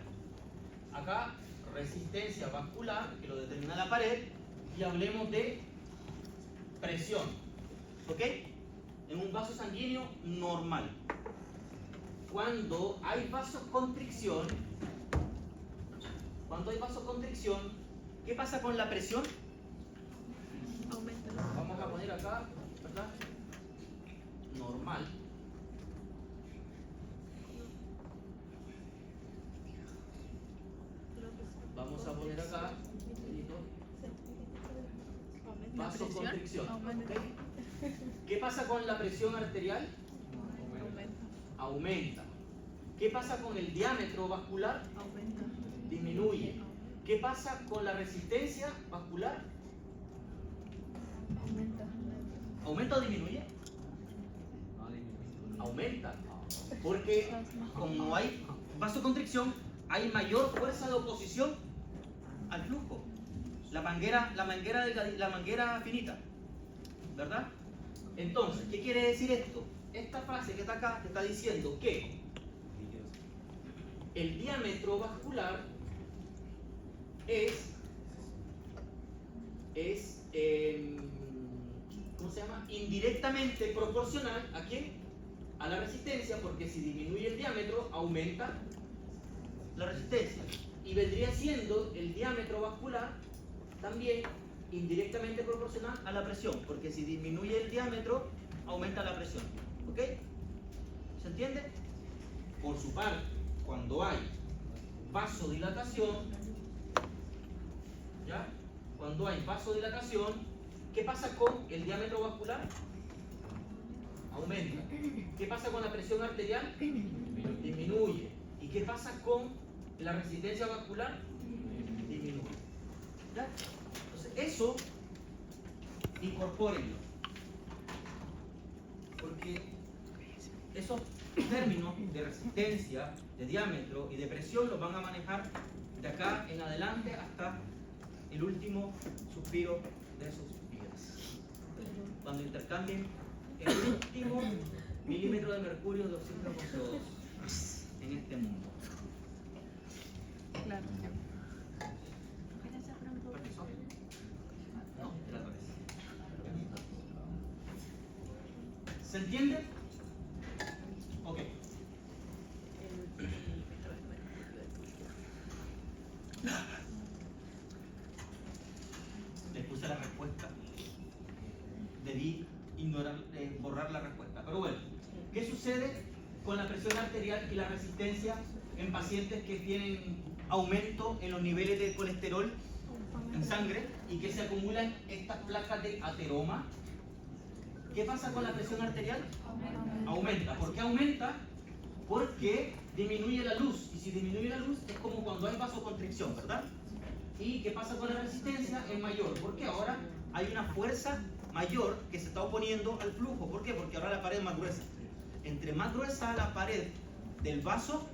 Acá resistencia vascular, que lo determina la pared, y hablemos de presión, ¿ok? En un vaso sanguíneo normal. Cuando hay vasoconstricción, ¿qué pasa con la presión? Aumenta. Vamos a poner acá, ¿verdad? Normal. Vamos a poner acá, La vasoconstricción. aumenta. ¿Ok? ¿Qué pasa con la presión arterial? Aumenta. ¿Qué pasa con el diámetro vascular? Aumenta. Disminuye. ¿Qué pasa con la resistencia vascular? Aumenta. ¿Aumenta o disminuye? Aumenta. Porque como hay vasoconstricción, hay mayor fuerza de oposición al flujo. La manguera finita. ¿Verdad? Entonces, ¿qué quiere decir esto? Esta frase que está acá te está diciendo que el diámetro vascular es ¿cómo se llama? Indirectamente proporcional ¿a quién? A la resistencia, porque si disminuye el diámetro, aumenta la resistencia. Y vendría siendo el diámetro vascular también indirectamente proporcional a la presión, porque si disminuye el diámetro, aumenta la presión. ¿Ok? ¿Se entiende? Por su parte, cuando hay vasodilatación, ¿ya? Cuando hay vasodilatación, ¿qué pasa con el diámetro vascular? Aumenta. ¿Qué pasa con la presión arterial? Disminuye. ¿Y qué pasa con la resistencia vascular? Disminuye. ¿Ya? Entonces, eso incorpórenlo. Porque esos términos de resistencia, de diámetro y de presión los van a manejar de acá en adelante hasta el último suspiro de sus vidas. Cuando intercambien el último milímetro de mercurio de oxígeno con CO2 en este mundo. Claro. ¿Permiso? No, de la cabeza. ¿Se entiende? Ok. Les puse la respuesta. Debí borrar la respuesta. Pero bueno, ¿qué sucede con la presión arterial y la resistencia en pacientes que tienen aumento en los niveles de colesterol en sangre y que se acumulan estas placas de ateroma? ¿Qué pasa con la presión arterial? Aumenta. ¿Por qué aumenta? Porque disminuye la luz. Y si disminuye la luz es como cuando hay vasoconstricción, ¿verdad? ¿Y qué pasa con la resistencia? Es mayor. Porque ahora hay una fuerza mayor que se está oponiendo al flujo. ¿Por qué? Porque ahora la pared es más gruesa. Entre más gruesa la pared del vaso,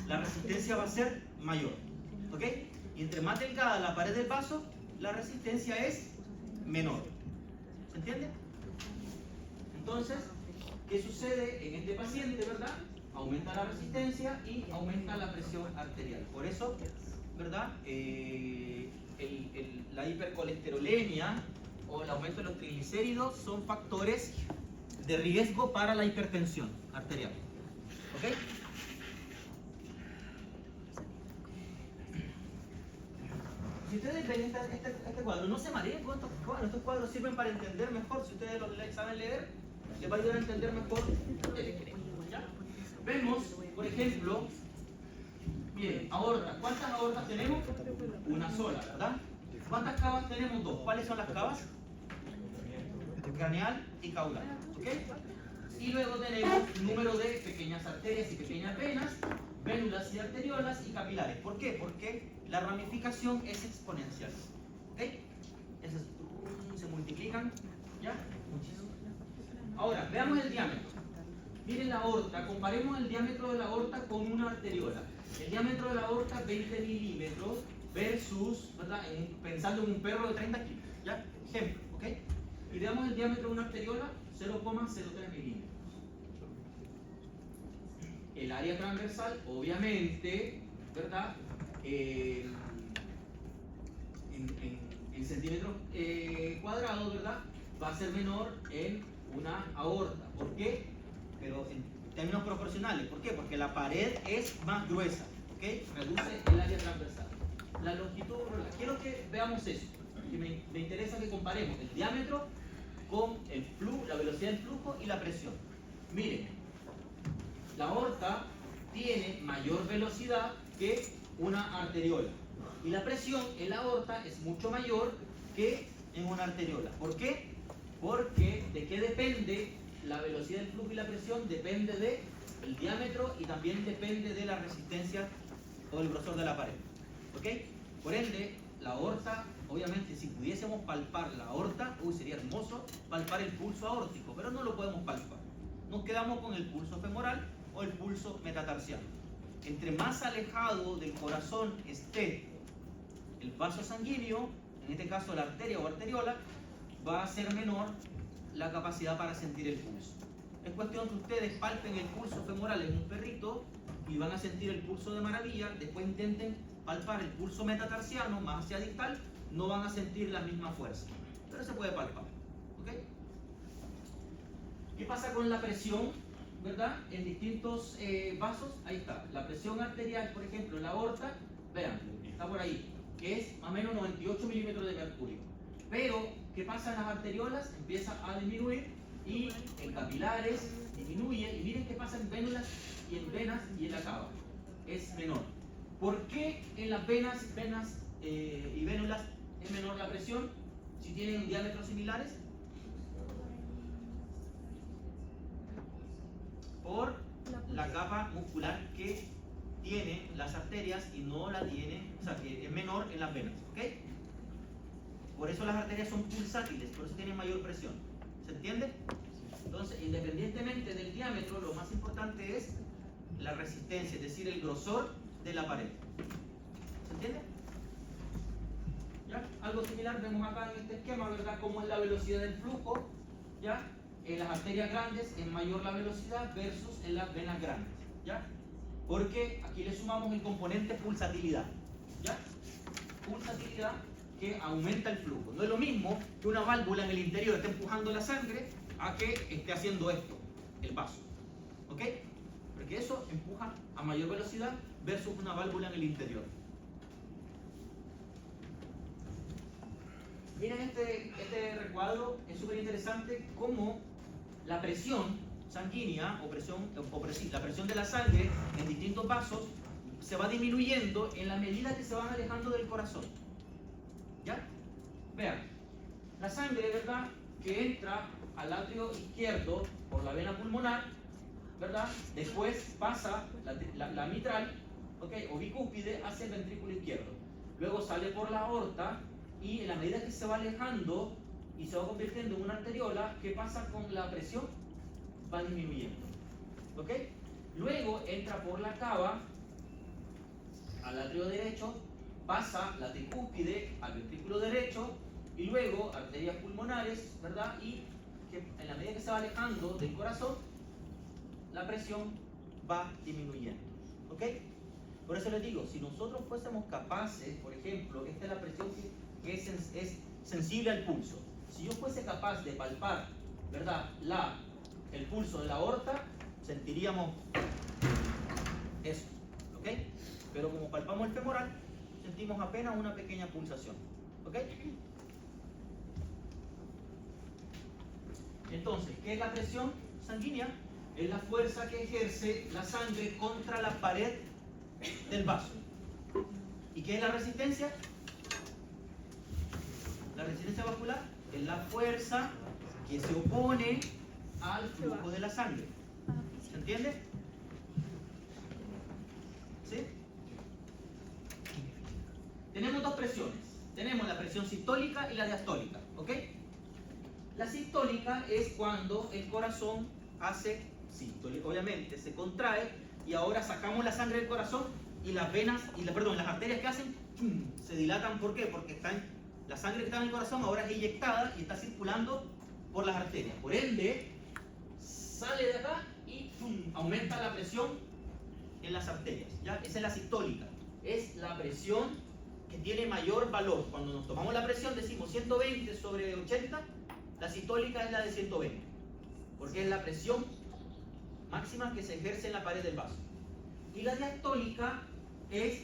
la resistencia va a ser mayor. ¿Ok? Y entre más delgada la pared del vaso, la resistencia es menor. ¿Se entiende? Entonces, ¿qué sucede en este paciente, verdad? Aumenta la resistencia y aumenta la presión arterial. Por eso, ¿verdad? La hipercolesterolemia o el aumento de los triglicéridos son factores de riesgo para la hipertensión arterial. ¿Ok? Si ustedes ven este cuadro, no se mareen con estos cuadros. Estos cuadros sirven para entender mejor. Si ustedes los saben leer, les va a ayudar a entender mejor. ¿Ya? Vemos, por ejemplo, miren, aorta. ¿Cuántas aortas tenemos? Una sola, ¿verdad? ¿Cuántas cavas tenemos? Dos. ¿Cuáles son las cavas? Craneal y caudal. ¿Ok? Y luego tenemos un número de pequeñas arterias y pequeñas venas, vénulas y arteriolas y capilares. ¿Por qué? Porque la ramificación es exponencial. ¿Ok? Se multiplican, ¿ya? Muchísimo. Ahora, veamos el diámetro. Miren la aorta, comparemos el diámetro de la aorta con una arteriola. El diámetro de la aorta 20 milímetros versus, ¿verdad? Pensando en un perro de 30 kilos, ¿ya? Ejemplo, ¿ok? Y veamos el diámetro de una arteriola, 0,03 milímetros. El área transversal, obviamente, ¿verdad? En centímetros cuadrados, ¿verdad? Va a ser menor en una aorta. ¿Por qué? Pero en términos proporcionales. ¿Por qué? Porque la pared es más gruesa. ¿Ok? Reduce el área transversal. La longitud, quiero que veamos eso. Que me interesa que comparemos el diámetro con el flujo, la velocidad del flujo y la presión. Miren, la aorta tiene mayor velocidad que una arteriola. Y la presión en la aorta es mucho mayor que en una arteriola. ¿Por qué? Porque ¿de qué depende la velocidad del flujo y la presión? Depende del diámetro y también depende de la resistencia o el grosor de la pared. ¿Ok? Por ende, la aorta, obviamente, si pudiésemos palpar la aorta, sería hermoso palpar el pulso aórtico, pero no lo podemos palpar. Nos quedamos con el pulso femoral o el pulso metatarsiano. Entre más alejado del corazón esté el vaso sanguíneo, en este caso la arteria o arteriola, va a ser menor la capacidad para sentir el pulso. Es cuestión que ustedes palpen el pulso femoral en un perrito y van a sentir el pulso de maravilla. Después intenten palpar el pulso metatarsiano más hacia distal, no van a sentir la misma fuerza, pero se puede palpar. ¿Ok? ¿Qué pasa con la presión, verdad? En distintos vasos, ahí está. La presión arterial, por ejemplo, en la aorta, vean, está por ahí, que es más o menos 98 milímetros de mercurio. Pero, ¿qué pasa en las arteriolas? Empieza a disminuir y en capilares disminuye. Y miren qué pasa en vénulas y en venas y en la cava. Es menor. ¿Por qué en las venas y vénulas es menor la presión si tienen diámetros similares? Por la capa muscular que tiene las arterias y no la tiene, o sea, que es menor en las venas, ¿ok? Por eso las arterias son pulsátiles, por eso tienen mayor presión. ¿Se entiende? Entonces, independientemente del diámetro, lo más importante es la resistencia, es decir, el grosor de la pared. ¿Se entiende? ¿Ya? Algo similar vemos acá en este esquema, ¿verdad? Cómo es la velocidad del flujo, ¿ya? En las arterias grandes es mayor la velocidad versus en las venas grandes, ¿ya? Porque aquí le sumamos el componente pulsatilidad, ¿ya? Pulsatilidad que aumenta el flujo. No es lo mismo que una válvula en el interior esté empujando la sangre a que esté haciendo esto, el vaso, ¿ok? Porque eso empuja a mayor velocidad versus una válvula en el interior. Miren este recuadro, es súper interesante cómo la presión sanguínea la presión de la sangre en distintos vasos se va disminuyendo en la medida que se van alejando del corazón. ¿Ya? Vean, la sangre, ¿verdad?, que entra al atrio izquierdo por la vena pulmonar, ¿verdad? Después pasa la mitral, ¿ok?, o bicúspide hacia el ventrículo izquierdo. Luego sale por la aorta y en la medida que se va alejando y se va convirtiendo en una arteriola, ¿qué pasa con la presión? Va disminuyendo. ¿Ok? Luego entra por la cava al atrio derecho, pasa la tricúspide al ventrículo derecho y luego arterias pulmonares, ¿verdad? Y que en la medida que se va alejando del corazón, la presión va disminuyendo. ¿Ok? Por eso les digo, si nosotros fuésemos capaces, por ejemplo, esta es la presión que es sensible al pulso. Si yo fuese capaz de palpar, ¿verdad?, el pulso de la aorta, sentiríamos eso, ¿ok? Pero como palpamos el femoral, sentimos apenas una pequeña pulsación, ¿ok? Entonces, ¿qué es la presión sanguínea? Es la fuerza que ejerce la sangre contra la pared del vaso. ¿Y qué es la resistencia? La resistencia vascular es la fuerza que se opone al flujo de la sangre. ¿Se entiende? ¿Sí? Tenemos dos presiones. Tenemos la presión sistólica y la diastólica, ¿ok? La sistólica es cuando el corazón hace sístole, obviamente se contrae y ahora sacamos la sangre del corazón y las venas, las arterias que hacen, ¡pum!, se dilatan. ¿Por qué? Porque la sangre que está en el corazón ahora es inyectada y está circulando por las arterias. Por ende, sale de acá y ¡pum!, aumenta la presión en las arterias, ¿ya? Esa es la sistólica. Es la presión que tiene mayor valor. Cuando nos tomamos la presión decimos 120 sobre 80, la sistólica es la de 120, porque es la presión máxima que se ejerce en la pared del vaso. Y la diastólica es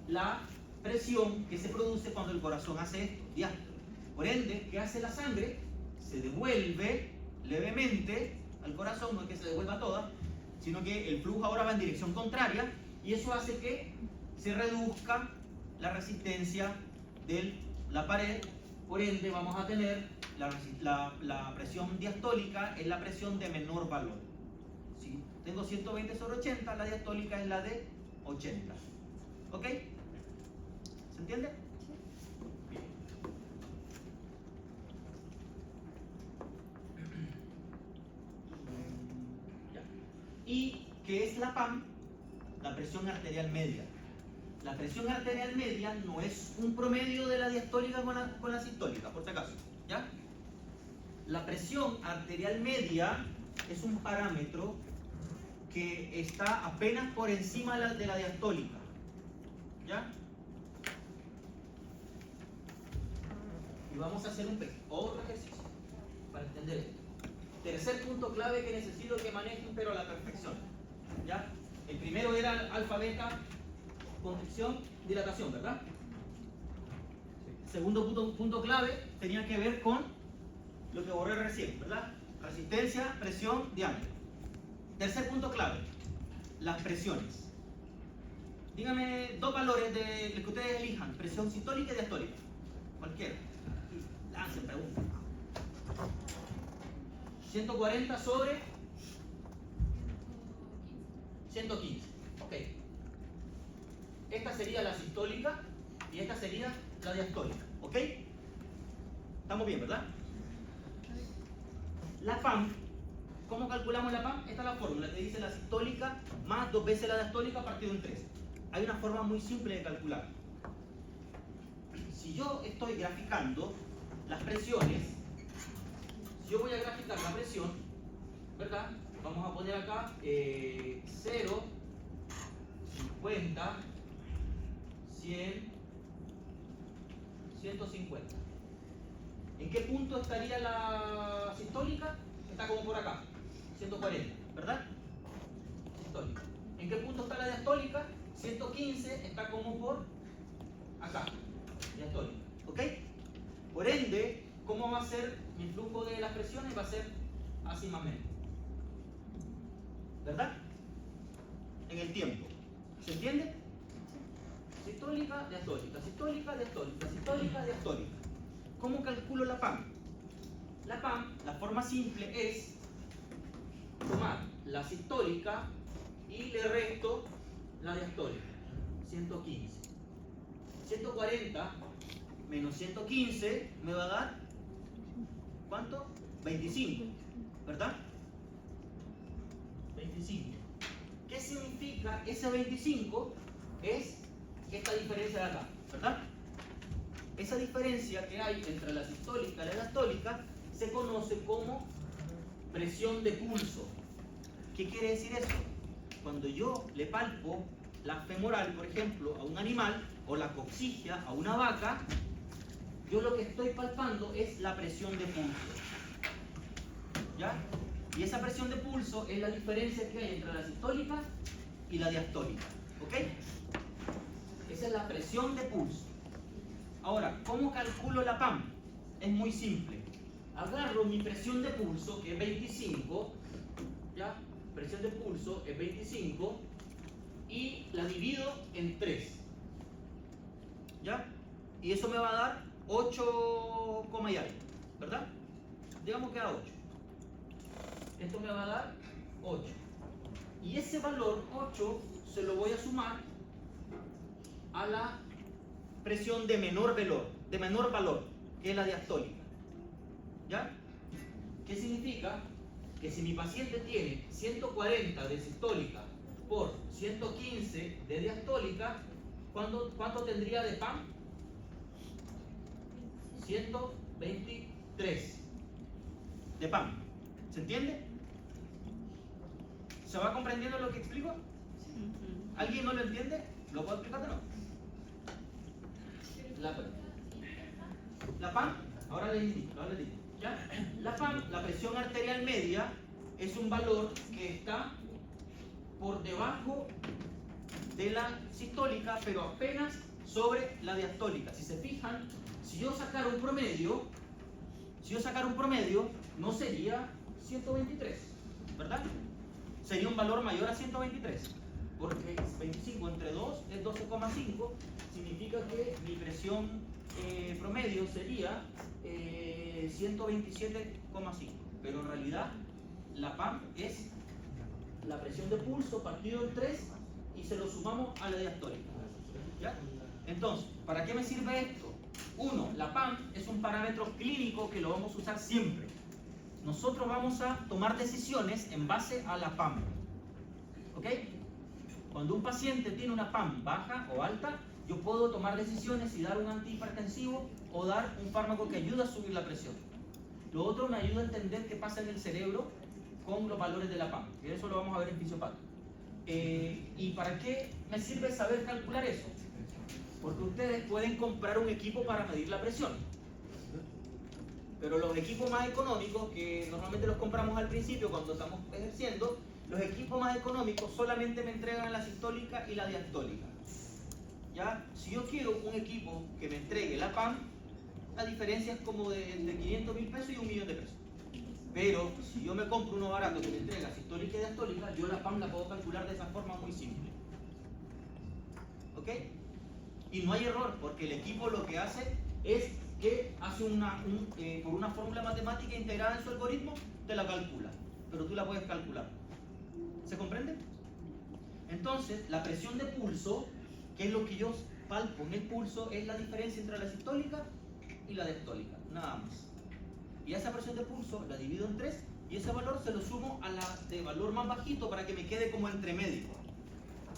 la presión que se produce cuando el corazón hace esto, diástole. Por ende, ¿qué hace la sangre? Se devuelve levemente al corazón, no es que se devuelva toda, sino que el flujo ahora va en dirección contraria y eso hace que se reduzca la resistencia de la pared. Por ende, vamos a tener la presión diastólica es la presión de menor valor. Si tengo 120 sobre 80, la diastólica es la de 80. ¿Ok? ¿Se entiende? Bien. Ya. ¿Y qué es la PAM? La presión arterial media. La presión arterial media no es un promedio de la diastólica con la sistólica, por si acaso. ¿Ya? La presión arterial media es un parámetro que está apenas por encima de la diastólica. ¿Ya? Y vamos a hacer otro ejercicio para entender esto. Tercer punto clave que necesito que manejen, pero a la perfección. ¿Ya? El primero era alfa, beta, constricción, dilatación, ¿verdad? Segundo punto clave tenía que ver con lo que borré recién, ¿verdad? Resistencia, presión, diámetro. Tercer punto clave, las presiones. Díganme dos valores de los que ustedes elijan, presión sistólica y diastólica. Cualquiera. Lancen preguntas. 140 sobre 115. Ok. Esta sería la sistólica y esta sería la diastólica. ¿Ok? Estamos bien, ¿verdad? La PAM, ¿cómo calculamos la PAM? Esta es la fórmula que dice la sistólica más 2 veces la diastólica partido en 3. Hay una forma muy simple de calcular. Si yo estoy graficando las presiones, si yo voy a graficar la presión, ¿verdad? Vamos a poner acá 0, 50, 100, 150. ¿En qué punto estaría la sistólica? Está como por acá, 140, ¿verdad? Sistólica. ¿En qué punto está la diastólica? 115 está como por acá, diastólica. ¿Ok? Por ende, ¿cómo va a ser mi flujo de las presiones? Va a ser así más o menos. ¿Verdad? En el tiempo. ¿Se entiende? Sistólica, diastólica, sistólica, diastólica, sistólica, diastólica. ¿Cómo calculo la PAM? La PAM, la forma simple es tomar la sistólica y le resto la diastólica. 115. 140 menos 115 me va a dar, ¿cuánto? 25, ¿verdad? 25. ¿Qué significa ese 25? Es esta diferencia de acá, ¿verdad? Esa diferencia que hay entre la sistólica y la diastólica se conoce como presión de pulso. ¿Qué quiere decir eso? Cuando yo le palpo la femoral, por ejemplo, a un animal, o la coxigia a una vaca, yo lo que estoy palpando es la presión de pulso. ¿Ya? Y esa presión de pulso es la diferencia que hay entre la sistólica y la diastólica. ¿Ok? Esa es la presión de pulso. Ahora, ¿cómo calculo la PAM? Es muy simple. Agarro mi presión de pulso, que es 25, ¿ya? Presión de pulso es 25, y la divido en 3. ¿Ya? Y eso me va a dar 8, y algo, ¿verdad? Digamos que da 8. Esto me va a dar 8. Y ese valor 8 se lo voy a sumar a la presión de menor valor, que es la diastólica. ¿Ya? ¿Qué significa? Que si mi paciente tiene 140 de sistólica por 115 de diastólica, ¿cuánto tendría de PAM? 123 de PAM. ¿Se entiende? ¿Se va comprendiendo lo que explico? ¿Alguien no lo entiende? ¿Lo puedo explicar de nuevo? La PAM, ahora les digo, ¿ya? La PAM, la presión arterial media, es un valor que está por debajo de la sistólica, pero apenas sobre la diastólica. Si se fijan, si yo sacara un promedio, no sería 123, ¿verdad? Sería un valor mayor a 123, porque 25 entre 2 es 12,5, significa que mi presión promedio sería 127,5. Pero en realidad la PAM es la presión de pulso partido en 3 y se lo sumamos a la diastólica. ¿Ya? Entonces, ¿para qué me sirve esto? Uno, la PAM es un parámetro clínico que lo vamos a usar siempre. Nosotros vamos a tomar decisiones en base a la PAM. ¿Ok? Cuando un paciente tiene una PAM baja o alta, yo puedo tomar decisiones y dar un antihipertensivo o dar un fármaco que ayude a subir la presión. Lo otro me ayuda a entender qué pasa en el cerebro con los valores de la PAM, que eso lo vamos a ver en fisiopato. ¿Y para qué me sirve saber calcular eso? Porque ustedes pueden comprar un equipo para medir la presión. Pero los equipos más económicos, que normalmente los compramos al principio cuando estamos ejerciendo, los equipos más económicos solamente me entregan la sistólica y la diastólica. ¿Ya? Si yo quiero un equipo que me entregue la PAM, la diferencia es como de entre 500.000 pesos y 1.000.000 de pesos. Pero si yo me compro uno barato que me entrega sistólica y diastólica, yo la PAM la puedo calcular de esa forma muy simple. ¿Ok? Y no hay error, porque el equipo lo que hace es que hace por una fórmula matemática integrada en su algoritmo, te la calcula. Pero tú la puedes calcular. ¿Se comprende? Entonces, la presión de pulso, que es lo que yo palpo en el pulso, es la diferencia entre la sistólica y la diastólica, nada más. Y esa presión de pulso la divido en 3 y ese valor se lo sumo a la de valor más bajito para que me quede como entre medio,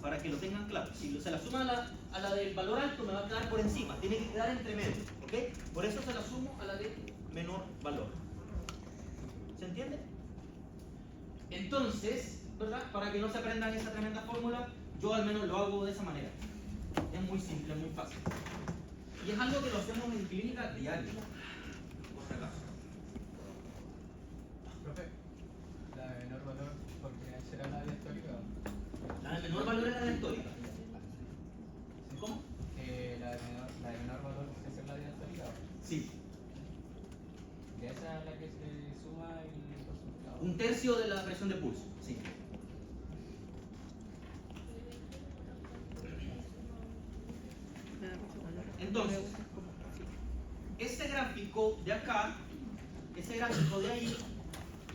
para que lo tengan claro. Si se la suma a la del valor alto, me va a quedar por encima, tiene que quedar entre medio, ¿ok? Por eso se la sumo a la de menor valor. ¿Se entiende? Entonces, ¿verdad? Para que no se aprendan esa tremenda fórmula, yo al menos lo hago de esa manera. Es muy simple, es muy fácil. Y es algo que lo hacemos en clínica diaria, por si acaso. Profe, la de menor valor, porque será la diastólica. La de menor valor es la diastólica. ¿Cómo? La de menor valor es la diastólica. Sí. De esa es la que se suma el resultado. 1/3 de la presión de pulso. Sí. Entonces, ese gráfico de acá, ese gráfico de ahí,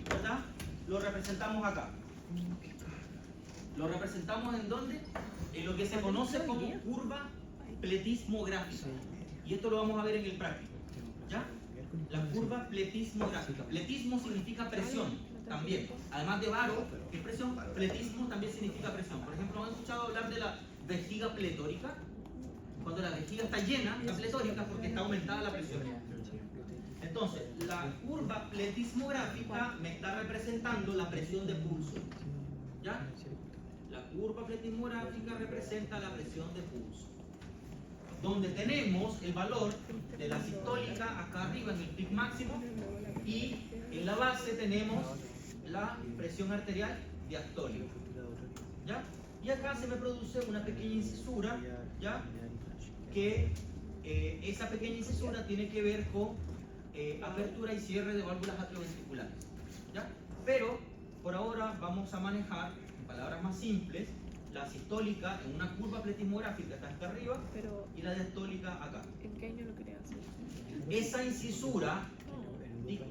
¿verdad? Lo representamos acá. ¿Lo representamos en dónde? En lo que se conoce como curva pletismográfica. Y esto lo vamos a ver en el práctico. ¿Ya? La curva pletismográfica. Pletismo significa presión también. Además de varo, que es presión, pletismo también significa presión. Por ejemplo, ¿han escuchado hablar de la vejiga pletórica? Cuando la vejiga está llena, está pletórica porque está aumentada la presión. Entonces, la curva pletismográfica me está representando la presión de pulso. ¿Ya? La curva pletismográfica representa la presión de pulso. Donde tenemos el valor de la sistólica acá arriba en el pic máximo y en la base tenemos la presión arterial diastólica. ¿Ya? Y acá se me produce una pequeña incisura, ¿ya? Que esa pequeña incisura tiene que ver con apertura y cierre de válvulas atrioventriculares. ¿Ya? Pero por ahora vamos a manejar, en palabras más simples, la sistólica en una curva pletismográfica está acá arriba y la diastólica acá. ¿En qué año lo quería hacer? Esa incisura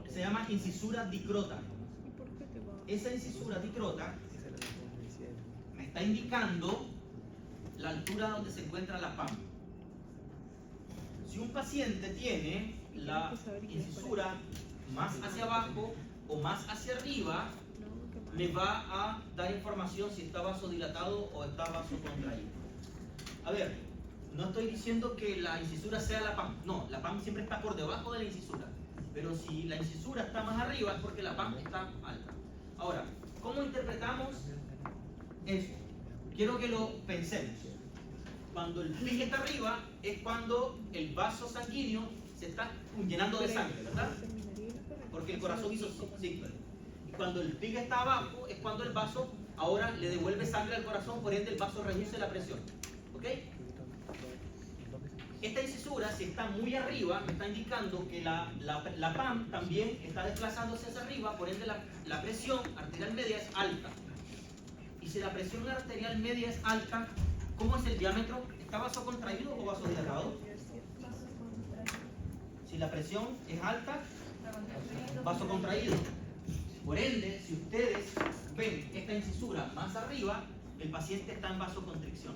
se llama incisura dicrota. ¿Y por qué te va? Esa incisura dicrota me está indicando la altura donde se encuentra la PAM. Si un paciente tiene la incisura más hacia abajo o más hacia arriba, No, qué mal. me va a dar información si está vasodilatado o está vasocontraído. A ver, no estoy diciendo que la incisura sea la PAM. No, la PAM siempre está por debajo de la incisura. Pero si la incisura está más arriba es porque la PAM está alta. Ahora, ¿cómo interpretamos eso? Quiero que lo pensemos. Cuando el pic está arriba es cuando el vaso sanguíneo se está llenando de sangre, ¿verdad? Porque el corazón hizo signo. Y cuando el pic está abajo es cuando el vaso ahora le devuelve sangre al corazón, por ende el vaso reduce la presión. ¿Ok? Esta incisura, si está muy arriba, me está indicando que la PAM también está desplazándose hacia arriba, por ende la presión arterial media es alta. Y si la presión arterial media es alta, ¿Cómo es el diámetro? ¿Está vaso contraído o vaso dilatado? Si la presión es alta, vaso contraído. Por ende, si ustedes ven esta incisura más arriba, el paciente está en vasoconstricción.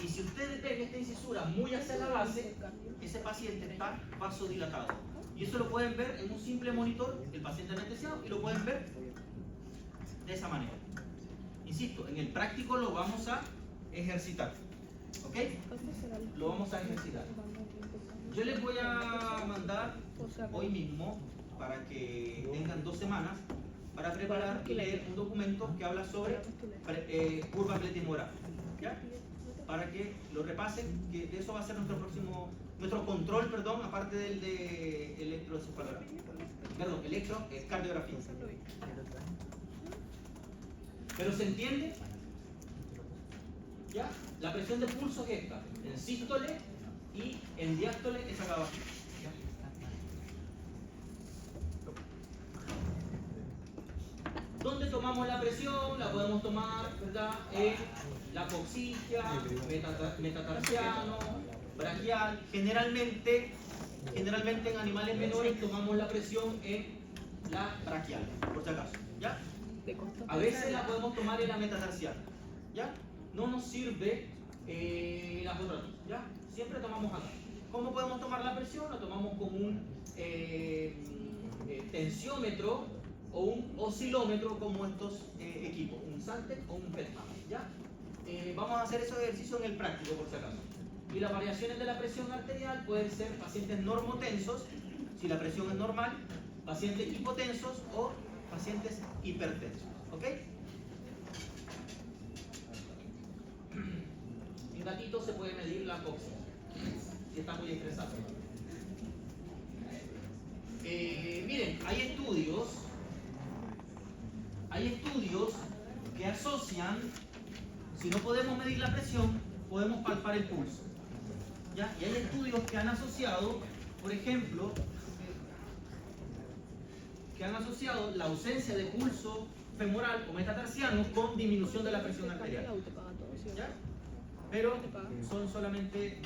Y si ustedes ven esta incisura muy hacia la base, ese paciente está vasodilatado. Y eso lo pueden ver en un simple monitor, el paciente anestesiado, y lo pueden ver de esa manera. Insisto, en el práctico lo vamos a ejercitar. ¿Ok? Lo vamos a ejercitar. Yo les voy a mandar hoy mismo, para que tengan 2 semanas, para preparar y leer un documento que habla sobre curva pletimográfica. ¿Ya? Para que lo repasen, que eso va a ser nuestro control, perdón, aparte del de electroencefalografía. Perdón, electrocardiografía. ¿Pero se entiende? ¿Ya? La presión de pulso es esta, en sístole y en diástole es acá abajo. ¿Ya? ¿Dónde tomamos la presión? La podemos tomar, ¿verdad? En la coxígea, metatarsiano, braquial. Generalmente en animales menores tomamos la presión en la braquial, por si acaso. ¿Ya? A veces la podemos tomar en la metatarsiana. ¿Ya? No nos sirve las otras dos. ¿Ya? Siempre tomamos acá. ¿Cómo podemos tomar la presión? La tomamos con un tensiómetro o un oscilómetro, como estos equipos, un Santec o un PETMA. ¿Ya? Vamos a hacer esos ejercicios en el práctico, por si acaso. Y las variaciones de la presión arterial pueden ser pacientes normotensos, si la presión es normal, pacientes hipotensos o pacientes hipertensos. ¿Ok? En gatito se puede medir la coxia, si está muy estresado. Miren, hay estudios que asocian, si no podemos medir la presión, podemos palpar el pulso. ¿Ya? Y hay estudios que han asociado, por ejemplo, la ausencia de pulso femoral o metatarsiano con disminución de la presión arterial. ¿Ya? Pero son solamente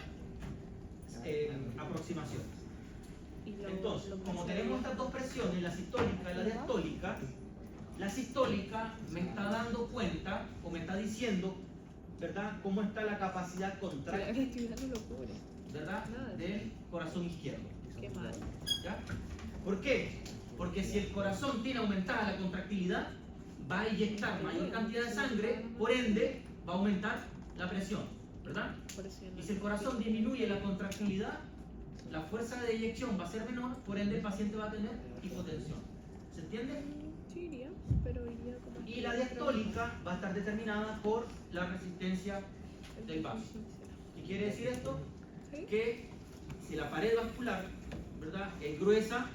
aproximaciones. Entonces, como tenemos estas dos presiones, la sistólica y la sistólica me está dando cuenta o me está diciendo, ¿verdad?, cómo está la capacidad contractil, ¿verdad?, del corazón izquierdo. Qué mal. ¿Ya? ¿Por qué? Porque si el corazón tiene aumentada la contractilidad, va a inyectar mayor cantidad de sangre, por ende va a aumentar la presión, ¿verdad? Y si el corazón disminuye la contractilidad, la fuerza de eyección va a ser menor, por ende el paciente va a tener hipotensión. ¿Se entiende? Sí, iría, pero iría como... Y la diastólica va a estar determinada por la resistencia del vaso. ¿Qué quiere decir esto? Que si la pared vascular, ¿verdad?, es gruesa,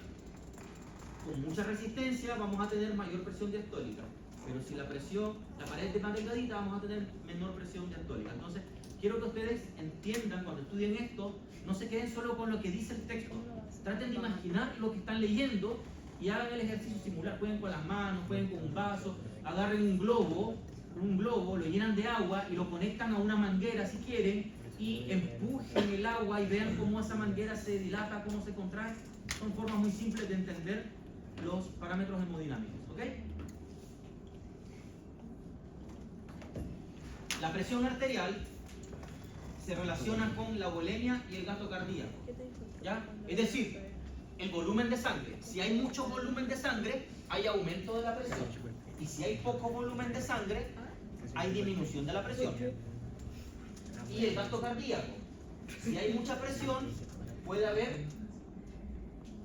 con mucha resistencia, vamos a tener mayor presión diastólica. Pero si la pared es más delgadita, vamos a tener menor presión diastólica. Entonces, quiero que ustedes entiendan, cuando estudien esto, no se queden solo con lo que dice el texto. Traten de imaginar lo que están leyendo y hagan el ejercicio simular. Pueden con las manos, pueden con un vaso, agarren un globo, lo llenan de agua y lo conectan a una manguera si quieren, y empujen el agua y vean cómo esa manguera se dilata, cómo se contrae. Son formas muy simples de entender los parámetros hemodinámicos. ¿Ok? La presión arterial se relaciona con la volemia y el gasto cardíaco. ¿Ya? Es decir, el volumen de sangre. Si hay mucho volumen de sangre, hay aumento de la presión. Y si hay poco volumen de sangre, hay disminución de la presión. Y el gasto cardíaco. Si hay mucha presión, puede haber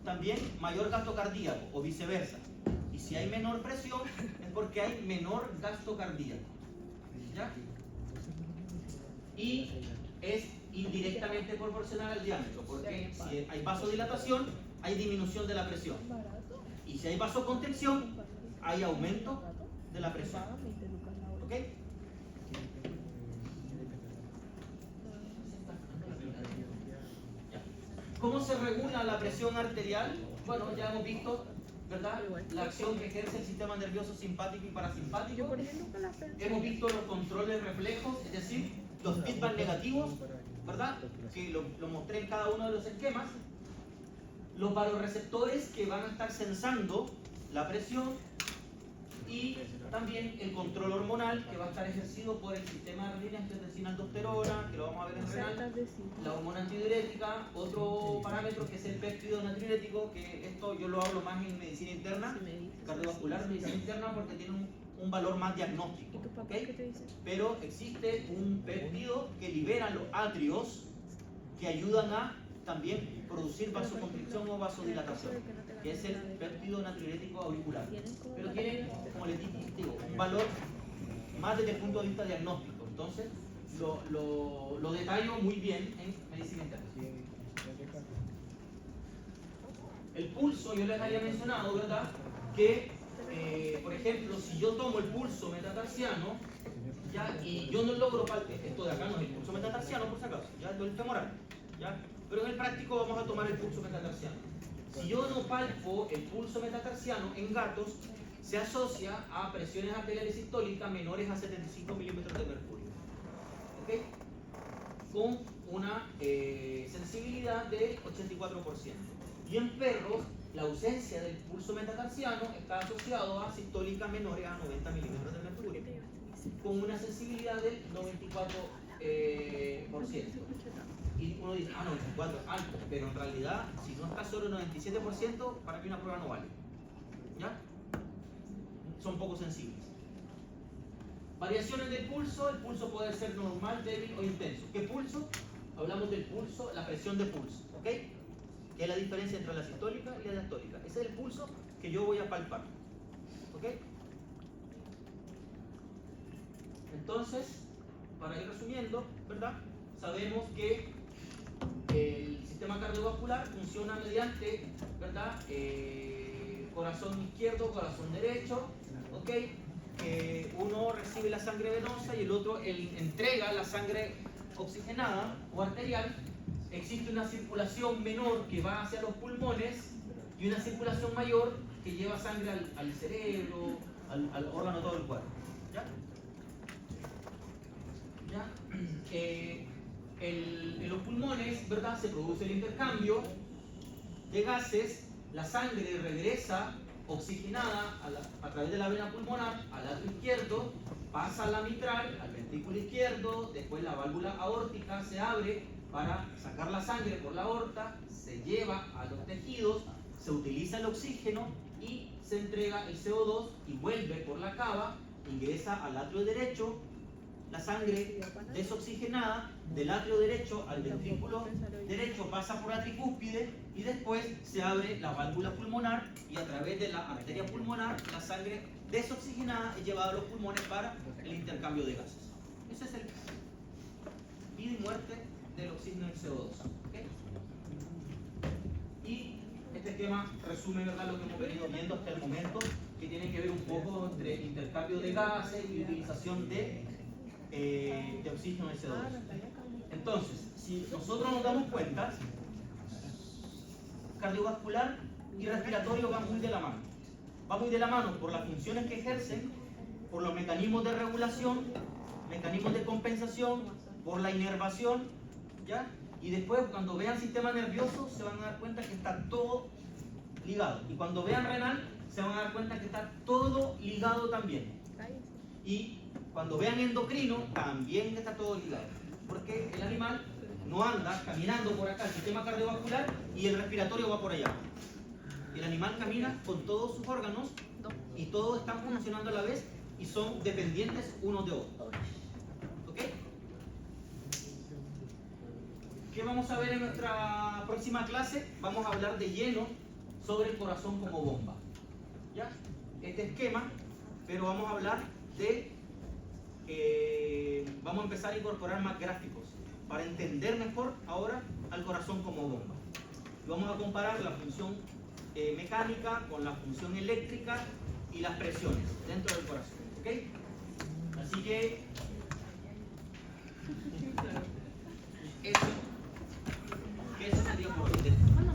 también mayor gasto cardíaco o viceversa. Y si hay menor presión, es porque hay menor gasto cardíaco. ¿Ya? Y es indirectamente proporcional al diámetro, porque si hay vasodilatación, hay disminución de la presión. Y si hay vasoconstricción, hay aumento de la presión. ¿Ok? ¿Cómo se regula la presión arterial? Bueno, ya hemos visto ¿verdad? La acción que ejerce el sistema nervioso simpático y Yo parasimpático. por qué nunca la pensé. Hemos visto los controles reflejos, es decir, los feedback negativos, ¿verdad? Que lo mostré en cada uno de los esquemas. Los varoreceptores que van a estar sensando la presión y también el control hormonal que va a estar ejercido por el sistema de angiotensina-aldosterona, que lo vamos a ver en renal, la hormona antidiurética, otro parámetro que es el péptido natriurético, que esto yo lo hablo más en medicina interna, cardiovascular, medicina interna, porque tiene un valor más ¿Y diagnóstico, tu papá ¿ok? qué te dice? Pero existe un péptido que libera los atrios que ayudan a también producir vasoconstricción o vasodilatación, que es el péptido natriurético auricular. Pero tiene, como les digo, un valor más desde el punto de vista diagnóstico. Entonces, lo detallo muy bien en medicina interna. El pulso, yo les había mencionado, ¿verdad? Que, por ejemplo, si yo tomo el pulso metatarsiano, ¿ya? Y yo no logro palpar, esto de acá no es el pulso metatarsiano, por si acaso, ya es el femoral, ¿ya? Pero en el práctico vamos a tomar el pulso metatarsiano. Si yo no palpo el pulso metatarsiano en gatos, se asocia a presiones arteriales sistólicas menores a 75 milímetros de mercurio, ¿ok? Con una sensibilidad del 84%. Y en perros, la ausencia del pulso metatarsiano está asociado a sistólicas menores a 90 milímetros de mercurio, con una sensibilidad del 94%. Y uno dice, 94, alto, pero en realidad, si no está sobre el 97%, para mí una prueba no vale. ¿Ya? Son poco sensibles. Variaciones del pulso, el pulso puede ser normal, débil o intenso. ¿Qué pulso? Hablamos del pulso, la presión de pulso, ¿ok? Que es la diferencia entre la sistólica y la diastólica. Ese es el pulso que yo voy a palpar, ¿ok? Entonces, para ir resumiendo, ¿verdad? Sabemos que el sistema cardiovascular funciona mediante, ¿verdad? Corazón izquierdo, corazón derecho, ¿ok? Uno recibe la sangre venosa y el otro entrega la sangre oxigenada o arterial. Existe una circulación menor que va hacia los pulmones y una circulación mayor que lleva sangre al cerebro, al órgano, todo el cuerpo. ¿Ya? ¿Ya? En los pulmones, ¿verdad? Se produce el intercambio de gases, la sangre regresa oxigenada a través de la vena pulmonar al lado izquierdo, pasa a la mitral, al ventrículo izquierdo, después la válvula aórtica se abre para sacar la sangre por la aorta, se lleva a los tejidos, se utiliza el oxígeno y se entrega el CO2 y vuelve por la cava, ingresa al atrio derecho, la sangre desoxigenada del atrio derecho al ventrículo derecho pasa por la tricúspide y después se abre la válvula pulmonar y a través de la arteria pulmonar la sangre desoxigenada es llevada a los pulmones para el intercambio de gases. Ese es el vida y muerte del oxígeno y el CO2. ¿Okay? Y este esquema resume, ¿verdad?, lo que hemos venido viendo hasta el momento, que tiene que ver un poco entre intercambio de gases y utilización de oxígeno y CO2. Entonces, si nosotros nos damos cuenta, cardiovascular y respiratorio van muy de la mano. Va muy de la mano por las funciones que ejercen, por los mecanismos de regulación, mecanismos de compensación, por la inervación, ¿ya? Y después, cuando vean sistema nervioso, se van a dar cuenta que está todo ligado. Y cuando vean renal, se van a dar cuenta que está todo ligado también. Y cuando vean endocrino, también está todo ligado. Porque el animal no anda caminando por acá, el sistema cardiovascular, y el respiratorio va por allá. El animal camina con todos sus órganos y todos están funcionando a la vez y son dependientes unos de otros. ¿Ok? ¿Qué vamos a ver en nuestra próxima clase? Vamos a hablar de lleno sobre el corazón como bomba. ¿Ya? Este esquema, pero vamos a hablar de... vamos a empezar a incorporar más gráficos para entender mejor ahora al corazón como bomba. Y vamos a comparar la función mecánica con la función eléctrica y las presiones dentro del corazón. ¿Ok? Así que